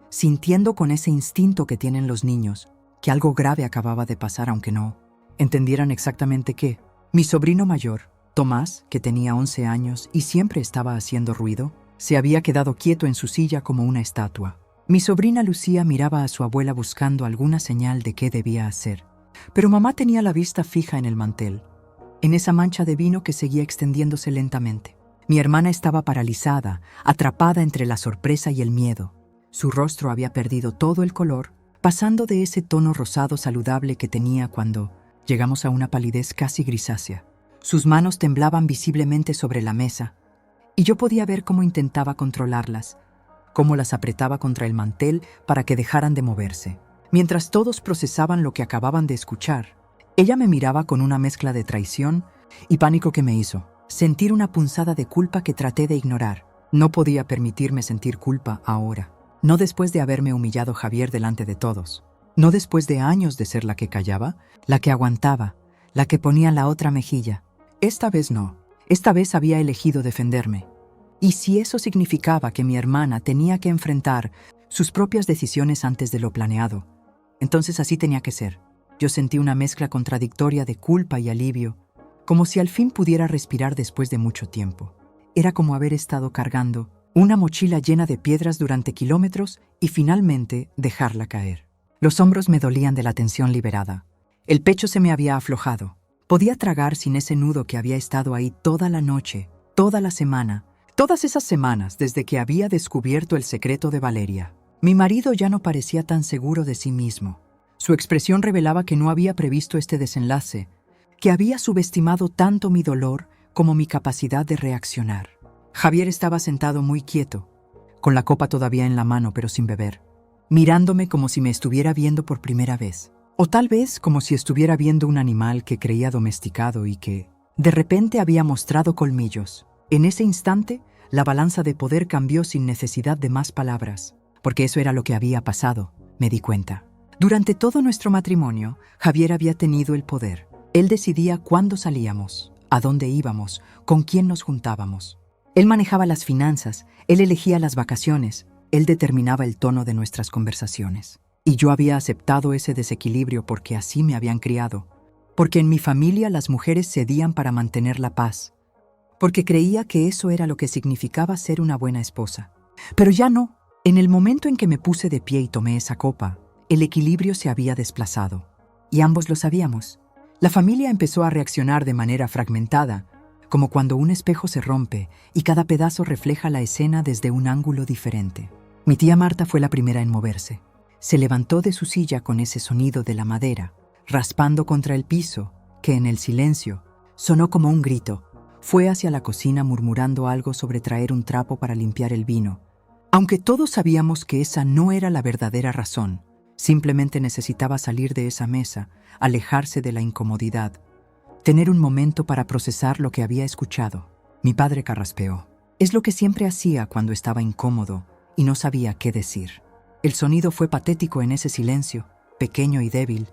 Speaker 1: sintiendo con ese instinto que tienen los niños, que algo grave acababa de pasar aunque no entendieran exactamente qué. Mi sobrino mayor, Tomás, que tenía 11 años y siempre estaba haciendo ruido, se había quedado quieto en su silla como una estatua. Mi sobrina Lucía miraba a su abuela buscando alguna señal de qué debía hacer. Pero mamá tenía la vista fija en el mantel, en esa mancha de vino que seguía extendiéndose lentamente. Mi hermana estaba paralizada, atrapada entre la sorpresa y el miedo. Su rostro había perdido todo el color, pasando de ese tono rosado saludable que tenía cuando llegamos a una palidez casi grisácea. Sus manos temblaban visiblemente sobre la mesa, y yo podía ver cómo intentaba controlarlas, cómo las apretaba contra el mantel para que dejaran de moverse. Mientras todos procesaban lo que acababan de escuchar, ella me miraba con una mezcla de traición y pánico que me hizo sentir una punzada de culpa que traté de ignorar. No podía permitirme sentir culpa ahora. No después de haberme humillado Javier delante de todos. No después de años de ser la que callaba, la que aguantaba, la que ponía la otra mejilla. Esta vez no. Esta vez había elegido defenderme. Y si eso significaba que mi hermana tenía que enfrentar sus propias decisiones antes de lo planeado, entonces así tenía que ser. Yo sentí una mezcla contradictoria de culpa y alivio, como si al fin pudiera respirar después de mucho tiempo. Era como haber estado cargando una mochila llena de piedras durante kilómetros y finalmente dejarla caer. Los hombros me dolían de la tensión liberada. El pecho se me había aflojado. Podía tragar sin ese nudo que había estado ahí toda la noche, toda la semana, todas esas semanas desde que había descubierto el secreto de Valeria. Mi marido ya no parecía tan seguro de sí mismo. Su expresión revelaba que no había previsto este desenlace, que había subestimado tanto mi dolor como mi capacidad de reaccionar. Javier estaba sentado muy quieto, con la copa todavía en la mano pero sin beber, mirándome como si me estuviera viendo por primera vez. O tal vez como si estuviera viendo un animal que creía domesticado y que, de repente, había mostrado colmillos. En ese instante, la balanza de poder cambió sin necesidad de más palabras, porque eso era lo que había pasado, me di cuenta. Durante todo nuestro matrimonio, Javier había tenido el poder. Él decidía cuándo salíamos, a dónde íbamos, con quién nos juntábamos. Él manejaba las finanzas, él elegía las vacaciones, él determinaba el tono de nuestras conversaciones. Y yo había aceptado ese desequilibrio porque así me habían criado, porque en mi familia las mujeres cedían para mantener la paz, porque creía que eso era lo que significaba ser una buena esposa. Pero ya no. En el momento en que me puse de pie y tomé esa copa, el equilibrio se había desplazado, y ambos lo sabíamos. La familia empezó a reaccionar de manera fragmentada, como cuando un espejo se rompe y cada pedazo refleja la escena desde un ángulo diferente. Mi tía Marta fue la primera en moverse. Se levantó de su silla con ese sonido de la madera, raspando contra el piso, que en el silencio sonó como un grito. Fue hacia la cocina murmurando algo sobre traer un trapo para limpiar el vino. Aunque todos sabíamos que esa no era la verdadera razón, simplemente necesitaba salir de esa mesa, alejarse de la incomodidad, tener un momento para procesar lo que había escuchado. Mi padre carraspeó. Es lo que siempre hacía cuando estaba incómodo y no sabía qué decir. El sonido fue patético en ese silencio, pequeño y débil,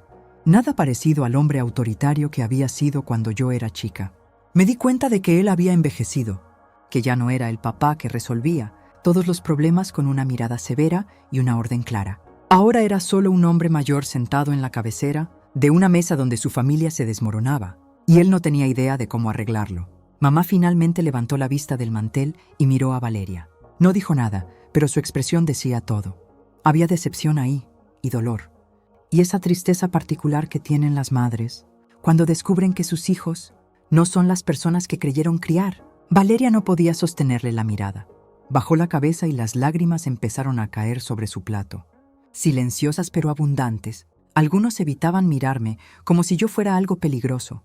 Speaker 1: nada parecido al hombre autoritario que había sido cuando yo era chica. Me di cuenta de que él había envejecido, que ya no era el papá que resolvía todos los problemas con una mirada severa y una orden clara. Ahora era solo un hombre mayor sentado en la cabecera de una mesa donde su familia se desmoronaba, y él no tenía idea de cómo arreglarlo. Mamá finalmente levantó la vista del mantel y miró a Valeria. No dijo nada, pero su expresión decía todo. Había decepción ahí, y dolor. Y esa tristeza particular que tienen las madres cuando descubren que sus hijos no son las personas que creyeron criar. Valeria no podía sostenerle la mirada. Bajó la cabeza y las lágrimas empezaron a caer sobre su plato. Silenciosas pero abundantes, algunos evitaban mirarme como si yo fuera algo peligroso,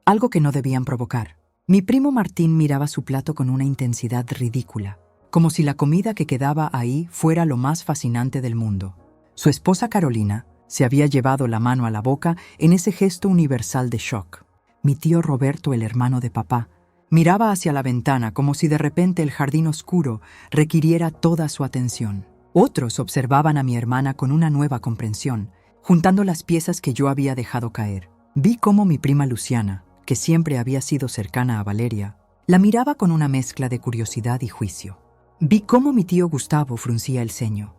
Speaker 1: algo que no debían provocar. Mi primo Martín miraba su plato con una intensidad ridícula, como si la comida que quedaba ahí fuera lo más fascinante del mundo. Su esposa Carolina se había llevado la mano a la boca en ese gesto universal de shock. Mi tío Roberto, el hermano de papá, miraba hacia la ventana como si de repente el jardín oscuro requiriera toda su atención. Otros observaban a mi hermana con una nueva comprensión, juntando las piezas que yo había dejado caer. Vi cómo mi prima Luciana, que siempre había sido cercana a Valeria, la miraba con una mezcla de curiosidad y juicio. Vi cómo mi tío Gustavo fruncía el ceño,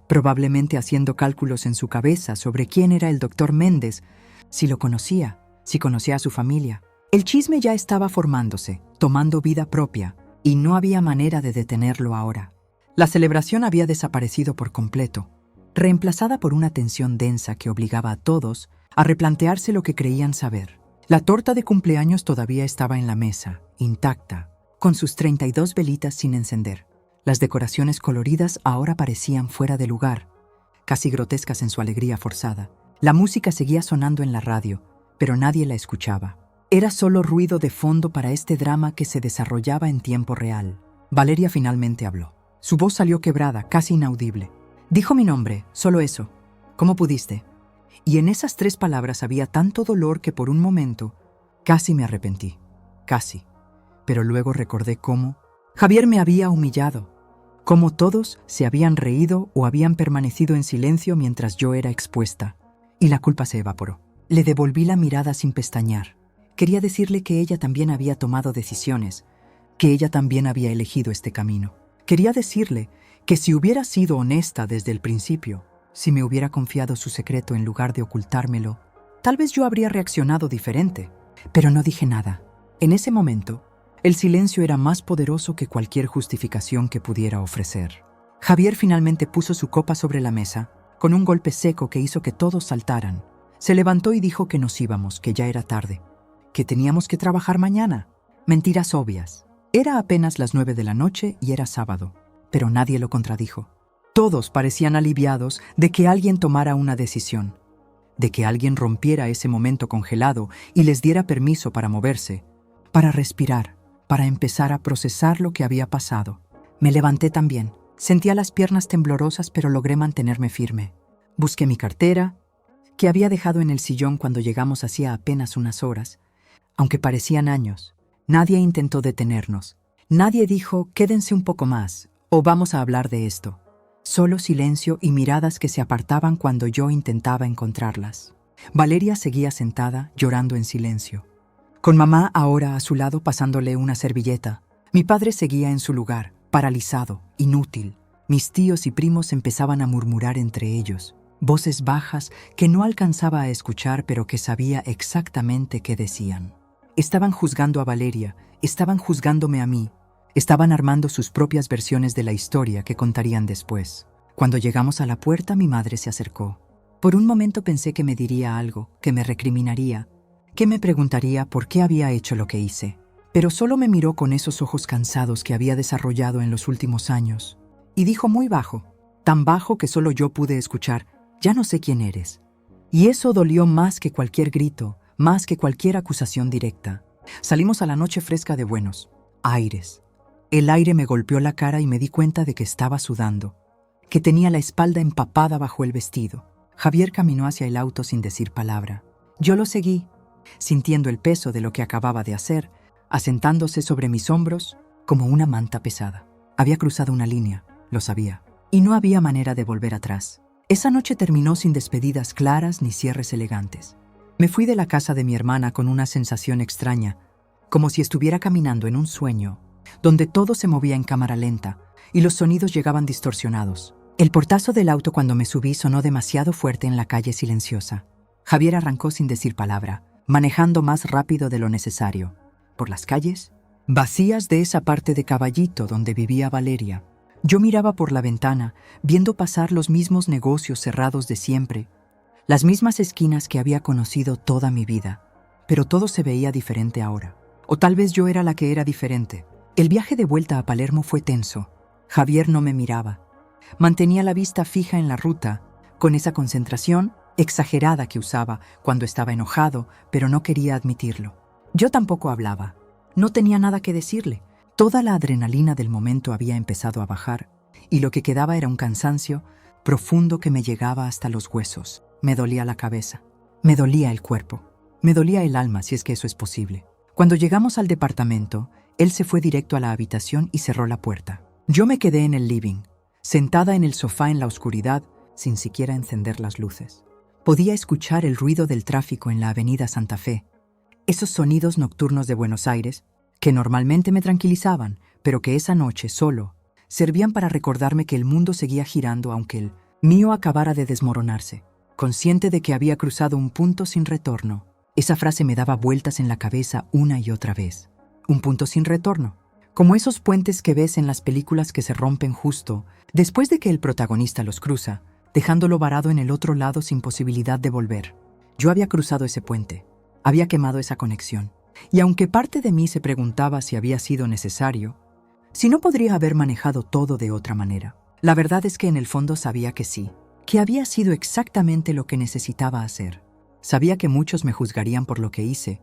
Speaker 1: probablemente haciendo cálculos en su cabeza sobre quién era el doctor Méndez, si lo conocía, si conocía a su familia. El chisme ya estaba formándose, tomando vida propia, y no había manera de detenerlo ahora. La celebración había desaparecido por completo, reemplazada por una tensión densa que obligaba a todos a replantearse lo que creían saber. La torta de cumpleaños todavía estaba en la mesa, intacta, con sus 32 velitas sin encender. Las decoraciones coloridas ahora parecían fuera de lugar, casi grotescas en su alegría forzada. La música seguía sonando en la radio, pero nadie la escuchaba. Era solo ruido de fondo para este drama que se desarrollaba en tiempo real. Valeria finalmente habló. Su voz salió quebrada, casi inaudible. Dijo mi nombre, solo eso. ¿Cómo pudiste? Y en esas 3 palabras había tanto dolor que por un momento casi me arrepentí. Casi. Pero luego recordé cómo Javier me había humillado, cómo todos se habían reído o habían permanecido en silencio mientras yo era expuesta. Y la culpa se evaporó. Le devolví la mirada sin pestañear. Quería decirle que ella también había tomado decisiones, que ella también había elegido este camino. Quería decirle que si hubiera sido honesta desde el principio, si me hubiera confiado su secreto en lugar de ocultármelo, tal vez yo habría reaccionado diferente. Pero no dije nada. En ese momento, el silencio era más poderoso que cualquier justificación que pudiera ofrecer. Javier finalmente puso su copa sobre la mesa, con un golpe seco que hizo que todos saltaran. Se levantó y dijo que nos íbamos, que ya era tarde, que teníamos que trabajar mañana. Mentiras obvias. Era apenas las 9 de la noche y era sábado, pero nadie lo contradijo. Todos parecían aliviados de que alguien tomara una decisión, de que alguien rompiera ese momento congelado y les diera permiso para moverse, para respirar, para empezar a procesar lo que había pasado. Me levanté también. Sentía las piernas temblorosas, pero logré mantenerme firme. Busqué mi cartera, que había dejado en el sillón cuando llegamos hacía apenas unas horas. Aunque parecían años, nadie intentó detenernos. Nadie dijo, quédense un poco más, o vamos a hablar de esto. Solo silencio y miradas que se apartaban cuando yo intentaba encontrarlas. Valeria seguía sentada, llorando en silencio, con mamá ahora a su lado pasándole una servilleta. Mi padre seguía en su lugar, paralizado, inútil. Mis tíos y primos empezaban a murmurar entre ellos, voces bajas que no alcanzaba a escuchar pero que sabía exactamente qué decían. Estaban juzgando a Valeria, estaban juzgándome a mí, estaban armando sus propias versiones de la historia que contarían después. Cuando llegamos a la puerta, mi madre se acercó. Por un momento pensé que me diría algo, que me recriminaría, que me preguntaría por qué había hecho lo que hice. Pero solo me miró con esos ojos cansados que había desarrollado en los últimos años, y dijo muy bajo, tan bajo que solo yo pude escuchar, «Ya no sé quién eres». Y eso dolió más que cualquier grito, más que cualquier acusación directa. Salimos a la noche fresca de buenos aires. El aire me golpeó la cara y me di cuenta de que estaba sudando, que tenía la espalda empapada bajo el vestido. Javier caminó hacia el auto sin decir palabra. Yo lo seguí, sintiendo el peso de lo que acababa de hacer, asentándose sobre mis hombros como una manta pesada. Había cruzado una línea, lo sabía, y no había manera de volver atrás. Esa noche terminó sin despedidas claras ni cierres elegantes. Me fui de la casa de mi hermana con una sensación extraña, como si estuviera caminando en un sueño, donde todo se movía en cámara lenta y los sonidos llegaban distorsionados. El portazo del auto cuando me subí sonó demasiado fuerte en la calle silenciosa. Javier arrancó sin decir palabra, manejando más rápido de lo necesario. Por las calles, vacías de esa parte de Caballito donde vivía Valeria. Yo miraba por la ventana, viendo pasar los mismos negocios cerrados de siempre, las mismas esquinas que había conocido toda mi vida. Pero todo se veía diferente ahora. O tal vez yo era la que era diferente. El viaje de vuelta a Palermo fue tenso. Javier no me miraba. Mantenía la vista fija en la ruta, con esa concentración exagerada que usaba cuando estaba enojado, pero no quería admitirlo. Yo tampoco hablaba. No tenía nada que decirle. Toda la adrenalina del momento había empezado a bajar, y lo que quedaba era un cansancio profundo que me llegaba hasta los huesos. Me dolía la cabeza. Me dolía el cuerpo. Me dolía el alma, si es que eso es posible. Cuando llegamos al departamento, él se fue directo a la habitación y cerró la puerta. Yo me quedé en el living, sentada en el sofá en la oscuridad, sin siquiera encender las luces. Podía escuchar el ruido del tráfico en la avenida Santa Fe, esos sonidos nocturnos de Buenos Aires, que normalmente me tranquilizaban, pero que esa noche, solo, servían para recordarme que el mundo seguía girando aunque el mío acabara de desmoronarse. Consciente de que había cruzado un punto sin retorno, esa frase me daba vueltas en la cabeza una y otra vez. Un punto sin retorno, como esos puentes que ves en las películas que se rompen justo después de que el protagonista los cruza, dejándolo varado en el otro lado sin posibilidad de volver. Yo había cruzado ese puente, había quemado esa conexión, y aunque parte de mí se preguntaba si había sido necesario, si no podría haber manejado todo de otra manera, la verdad es que en el fondo sabía que sí, que había sido exactamente lo que necesitaba hacer. Sabía que muchos me juzgarían por lo que hice,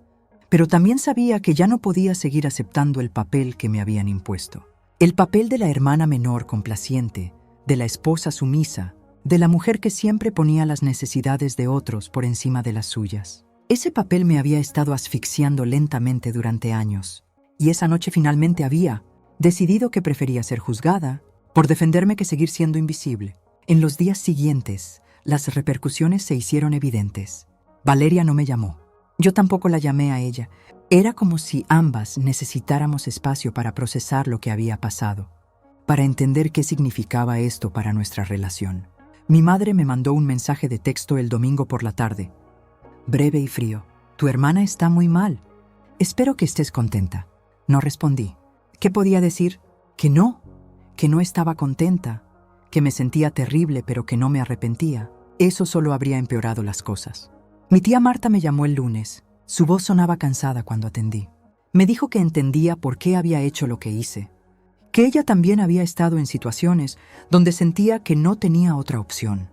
Speaker 1: pero también sabía que ya no podía seguir aceptando el papel que me habían impuesto. El papel de la hermana menor complaciente, de la esposa sumisa, de la mujer que siempre ponía las necesidades de otros por encima de las suyas. Ese papel me había estado asfixiando lentamente durante años, y esa noche finalmente había decidido que prefería ser juzgada por defenderme que seguir siendo invisible. En los días siguientes, las repercusiones se hicieron evidentes. Valeria no me llamó. Yo tampoco la llamé a ella. Era como si ambas necesitáramos espacio para procesar lo que había pasado, para entender qué significaba esto para nuestra relación. Mi madre me mandó un mensaje de texto el domingo por la tarde. Breve y frío. Tu hermana está muy mal. Espero que estés contenta. No respondí. ¿Qué podía decir? Que no estaba contenta, que me sentía terrible pero que no me arrepentía. Eso solo habría empeorado las cosas. Mi tía Marta me llamó el lunes. Su voz sonaba cansada cuando atendí. Me dijo que entendía por qué había hecho lo que hice, que ella también había estado en situaciones donde sentía que no tenía otra opción,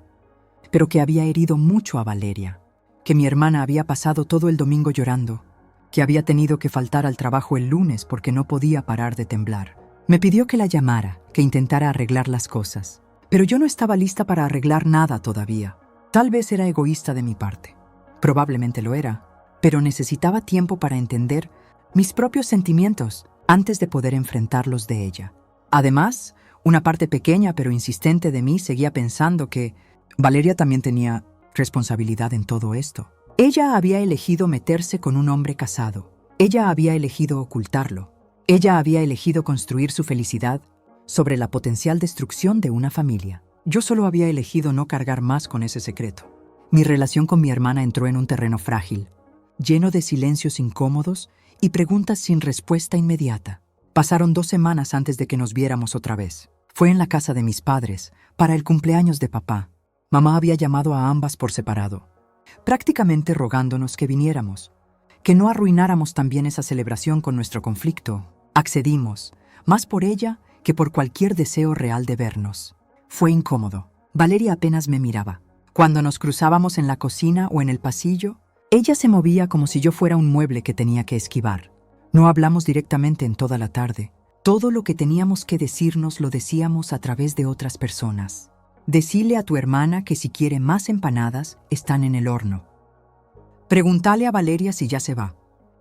Speaker 1: pero que había herido mucho a Valeria, que mi hermana había pasado todo el domingo llorando, que había tenido que faltar al trabajo el lunes porque no podía parar de temblar. Me pidió que la llamara, que intentara arreglar las cosas, pero yo no estaba lista para arreglar nada todavía. Tal vez era egoísta de mi parte. Probablemente lo era, pero necesitaba tiempo para entender mis propios sentimientos antes de poder enfrentarlos de ella. Además, una parte pequeña pero insistente de mí seguía pensando que Valeria también tenía responsabilidad en todo esto. Ella había elegido meterse con un hombre casado. Ella había elegido ocultarlo. Ella había elegido construir su felicidad sobre la potencial destrucción de una familia. Yo solo había elegido no cargar más con ese secreto. Mi relación con mi hermana entró en un terreno frágil, lleno de silencios incómodos y preguntas sin respuesta inmediata. Pasaron 2 semanas antes de que nos viéramos otra vez. Fue en la casa de mis padres, para el cumpleaños de papá. Mamá había llamado a ambas por separado, prácticamente rogándonos que viniéramos, que no arruináramos también esa celebración con nuestro conflicto. Accedimos, más por ella que por cualquier deseo real de vernos. Fue incómodo. Valeria apenas me miraba. Cuando nos cruzábamos en la cocina o en el pasillo, ella se movía como si yo fuera un mueble que tenía que esquivar. No hablamos directamente en toda la tarde. Todo lo que teníamos que decirnos lo decíamos a través de otras personas. Decile a tu hermana que si quiere más empanadas, están en el horno. Pregúntale a Valeria si ya se va.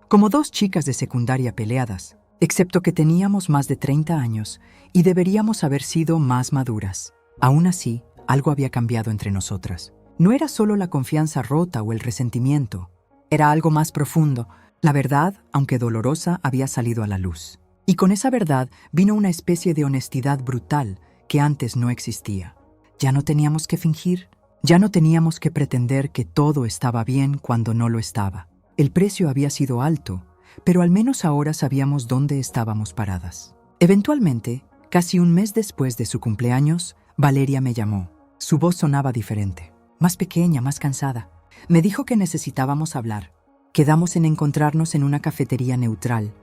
Speaker 1: Como dos chicas de secundaria peleadas, excepto que teníamos más de 30 años y deberíamos haber sido más maduras. Aún así, algo había cambiado entre nosotras. No era solo la confianza rota o el resentimiento. Era algo más profundo. La verdad, aunque dolorosa, había salido a la luz. Y con esa verdad vino una especie de honestidad brutal que antes no existía. Ya no teníamos que fingir, ya no teníamos que pretender que todo estaba bien cuando no lo estaba. El precio había sido alto, pero al menos ahora sabíamos dónde estábamos paradas. Eventualmente, casi un mes después de su cumpleaños, Valeria me llamó. Su voz sonaba diferente, más pequeña, más cansada. Me dijo que necesitábamos hablar. Quedamos en encontrarnos en una cafetería neutral,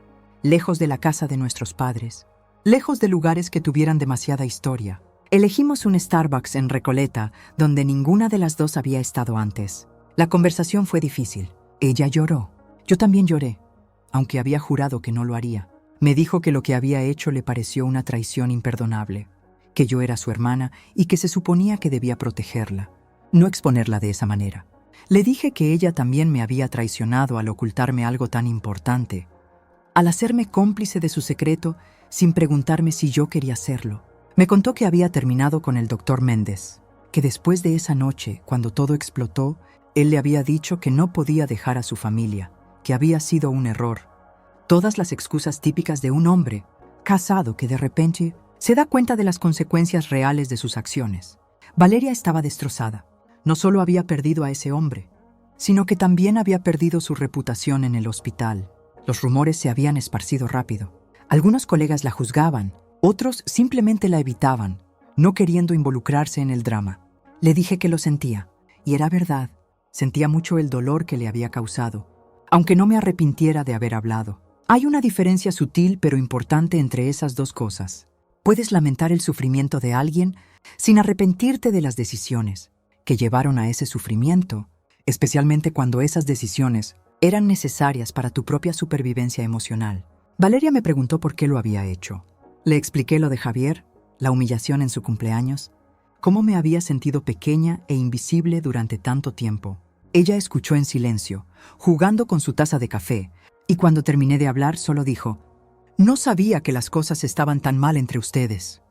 Speaker 1: lejos de la casa de nuestros padres, lejos de lugares que tuvieran demasiada historia. Elegimos un Starbucks en Recoleta, donde ninguna de las dos había estado antes. La conversación fue difícil. Ella lloró. Yo también lloré, aunque había jurado que no lo haría. Me dijo que lo que había hecho le pareció una traición imperdonable, que yo era su hermana y que se suponía que debía protegerla, no exponerla de esa manera. Le dije que ella también me había traicionado al ocultarme algo tan importante, al hacerme cómplice de su secreto sin preguntarme si yo quería hacerlo. Me contó que había terminado con el doctor Méndez, que después de esa noche, cuando todo explotó, él le había dicho que no podía dejar a su familia, que había sido un error. Todas las excusas típicas de un hombre casado que de repente se da cuenta de las consecuencias reales de sus acciones. Valeria estaba destrozada. No solo había perdido a ese hombre, sino que también había perdido su reputación en el hospital. Los rumores se habían esparcido rápido. Algunos colegas la juzgaban, otros simplemente la evitaban, no queriendo involucrarse en el drama. Le dije que lo sentía, y era verdad. Sentía mucho el dolor que le había causado, aunque no me arrepintiera de haber hablado. Hay una diferencia sutil pero importante entre esas dos cosas. Puedes lamentar el sufrimiento de alguien sin arrepentirte de las decisiones que llevaron a ese sufrimiento, especialmente cuando esas decisiones eran necesarias para tu propia supervivencia emocional. Valeria me preguntó por qué lo había hecho. Le expliqué lo de Javier, la humillación en su cumpleaños, cómo me había sentido pequeña e invisible durante tanto tiempo. Ella escuchó en silencio, jugando con su taza de café, y cuando terminé de hablar solo dijo: «No sabía que las cosas estaban tan mal entre ustedes».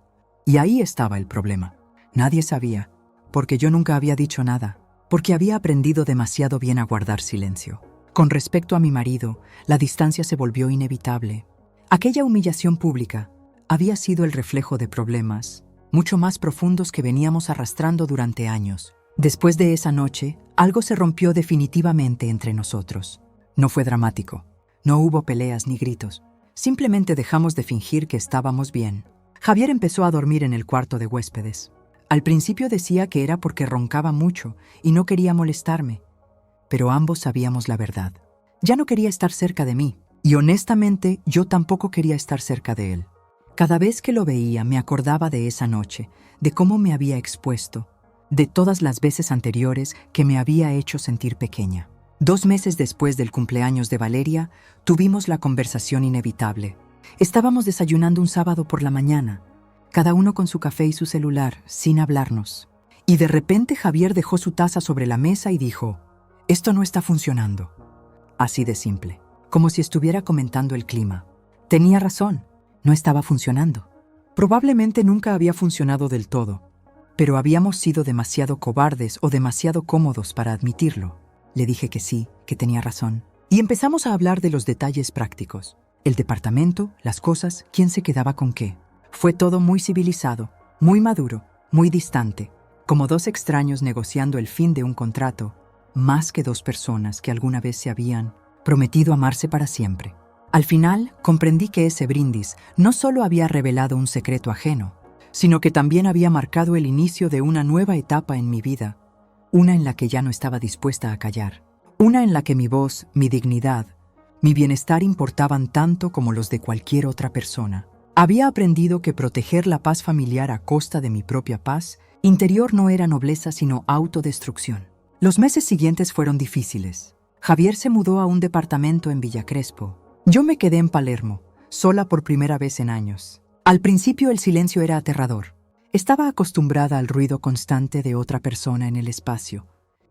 Speaker 1: Y ahí estaba el problema. Nadie sabía, porque yo nunca había dicho nada, porque había aprendido demasiado bien a guardar silencio. Con respecto a mi marido, la distancia se volvió inevitable. Aquella humillación pública había sido el reflejo de problemas mucho más profundos que veníamos arrastrando durante años. Después de esa noche, algo se rompió definitivamente entre nosotros. No fue dramático, no hubo peleas ni gritos. Simplemente dejamos de fingir que estábamos bien. Javier empezó a dormir en el cuarto de huéspedes. Al principio decía que era porque roncaba mucho y no quería molestarme, pero ambos sabíamos la verdad. Ya no quería estar cerca de mí, y honestamente yo tampoco quería estar cerca de él. Cada vez que lo veía me acordaba de esa noche, de cómo me había expuesto, de todas las veces anteriores que me había hecho sentir pequeña. 2 meses después del cumpleaños de Valeria, tuvimos la conversación inevitable. Estábamos desayunando un sábado por la mañana, cada uno con su café y su celular, sin hablarnos. Y de repente Javier dejó su taza sobre la mesa y dijo: «Esto no está funcionando». Así de simple, como si estuviera comentando el clima. Tenía razón, no estaba funcionando. Probablemente nunca había funcionado del todo, pero habíamos sido demasiado cobardes o demasiado cómodos para admitirlo. Le dije que sí, que tenía razón. Y empezamos a hablar de los detalles prácticos. El departamento, las cosas, quién se quedaba con qué. Fue todo muy civilizado, muy maduro, muy distante, como 2 extraños negociando el fin de un contrato, más que 2 personas que alguna vez se habían prometido amarse para siempre. Al final, comprendí que ese brindis no solo había revelado un secreto ajeno, sino que también había marcado el inicio de una nueva etapa en mi vida, una en la que ya no estaba dispuesta a callar, una en la que mi voz, mi dignidad, mi bienestar importaban tanto como los de cualquier otra persona. Había aprendido que proteger la paz familiar a costa de mi propia paz Interior no era nobleza sino autodestrucción. Los meses siguientes fueron difíciles. Javier se mudó a un departamento en Villa Crespo. Yo me quedé en Palermo, sola por primera vez en años. Al principio el silencio era aterrador. Estaba acostumbrada al ruido constante de otra persona en el espacio,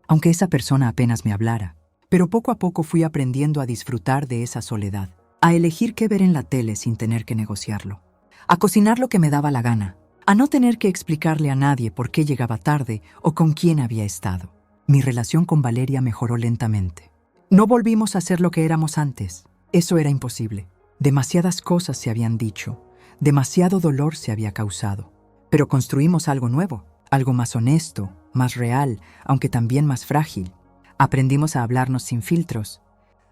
Speaker 1: aunque esa persona apenas me hablara. Pero poco a poco fui aprendiendo a disfrutar de esa soledad, a elegir qué ver en la tele sin tener que negociarlo, a cocinar lo que me daba la gana, a no tener que explicarle a nadie por qué llegaba tarde o con quién había estado. Mi relación con Valeria mejoró lentamente. No volvimos a ser lo que éramos antes. Eso era imposible. Demasiadas cosas se habían dicho, demasiado dolor se había causado. Pero construimos algo nuevo, algo más honesto, más real, aunque también más frágil. Aprendimos a hablarnos sin filtros,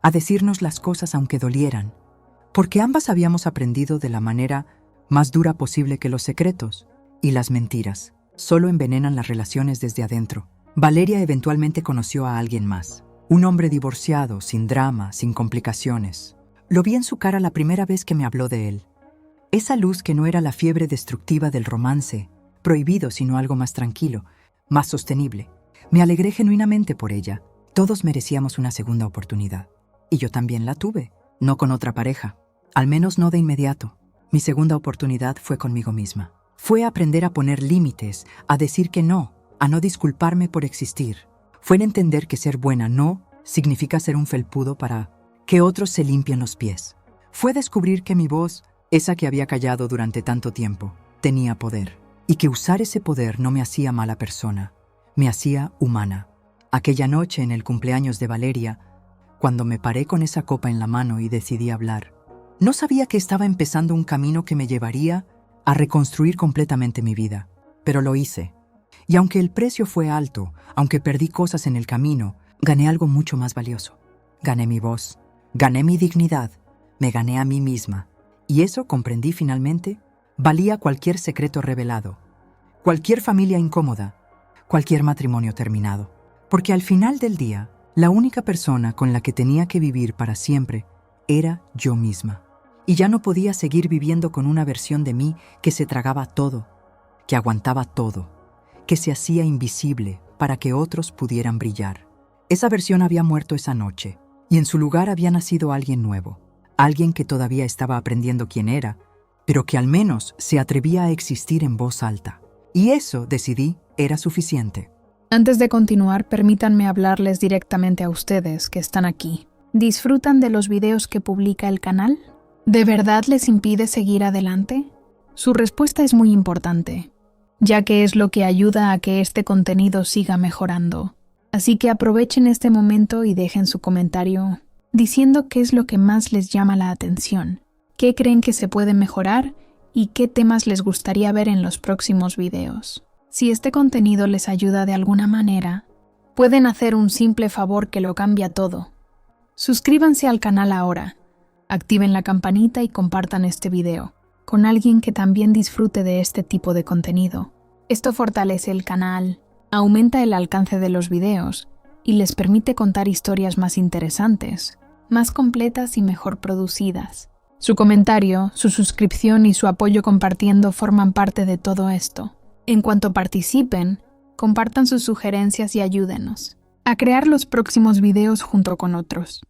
Speaker 1: a decirnos las cosas aunque dolieran, porque ambas habíamos aprendido de la manera más dura posible que los secretos y las mentiras solo envenenan las relaciones desde adentro. Valeria eventualmente conoció a alguien más, un hombre divorciado, sin drama, sin complicaciones. Lo vi en su cara la primera vez que me habló de él. Esa luz que no era la fiebre destructiva del romance, prohibido sino algo más tranquilo, más sostenible. Me alegré genuinamente por ella. Todos merecíamos una segunda oportunidad. Y yo también la tuve, no con otra pareja, al menos no de inmediato. Mi segunda oportunidad fue conmigo misma. Fue aprender a poner límites, a decir que no, a no disculparme por existir. Fue en entender que ser buena no significa ser un felpudo para que otros se limpien los pies. Fue descubrir que mi voz, esa que había callado durante tanto tiempo, tenía poder. Y que usar ese poder no me hacía mala persona, me hacía humana. Aquella noche en el cumpleaños de Valeria, cuando me paré con esa copa en la mano y decidí hablar, no sabía que estaba empezando un camino que me llevaría a reconstruir completamente mi vida, pero lo hice. Y aunque el precio fue alto, aunque perdí cosas en el camino, gané algo mucho más valioso. Gané mi voz, gané mi dignidad, me gané a mí misma. Y eso, comprendí finalmente, valía cualquier secreto revelado, cualquier familia incómoda, cualquier matrimonio terminado. Porque al final del día, la única persona con la que tenía que vivir para siempre era yo misma. Y ya no podía seguir viviendo con una versión de mí que se tragaba todo, que aguantaba todo, que se hacía invisible para que otros pudieran brillar. Esa versión había muerto esa noche, y en su lugar había nacido alguien nuevo, alguien que todavía estaba aprendiendo quién era, pero que al menos se atrevía a existir en voz alta. Y eso, decidí, era suficiente.
Speaker 2: Antes de continuar, permítanme hablarles directamente a ustedes que están aquí. ¿Disfrutan de los videos que publica el canal? ¿De verdad les impide seguir adelante? Su respuesta es muy importante, ya que es lo que ayuda a que este contenido siga mejorando. Así que aprovechen este momento y dejen su comentario diciendo qué es lo que más les llama la atención, qué creen que se puede mejorar y qué temas les gustaría ver en los próximos videos. Si este contenido les ayuda de alguna manera, pueden hacer un simple favor que lo cambia todo. Suscríbanse al canal ahora, activen la campanita y compartan este video con alguien que también disfrute de este tipo de contenido. Esto fortalece el canal, aumenta el alcance de los videos y les permite contar historias más interesantes, más completas y mejor producidas. Su comentario, su suscripción y su apoyo compartiendo forman parte de todo esto. En cuanto participen, compartan sus sugerencias y ayúdenos a crear los próximos videos junto con otros.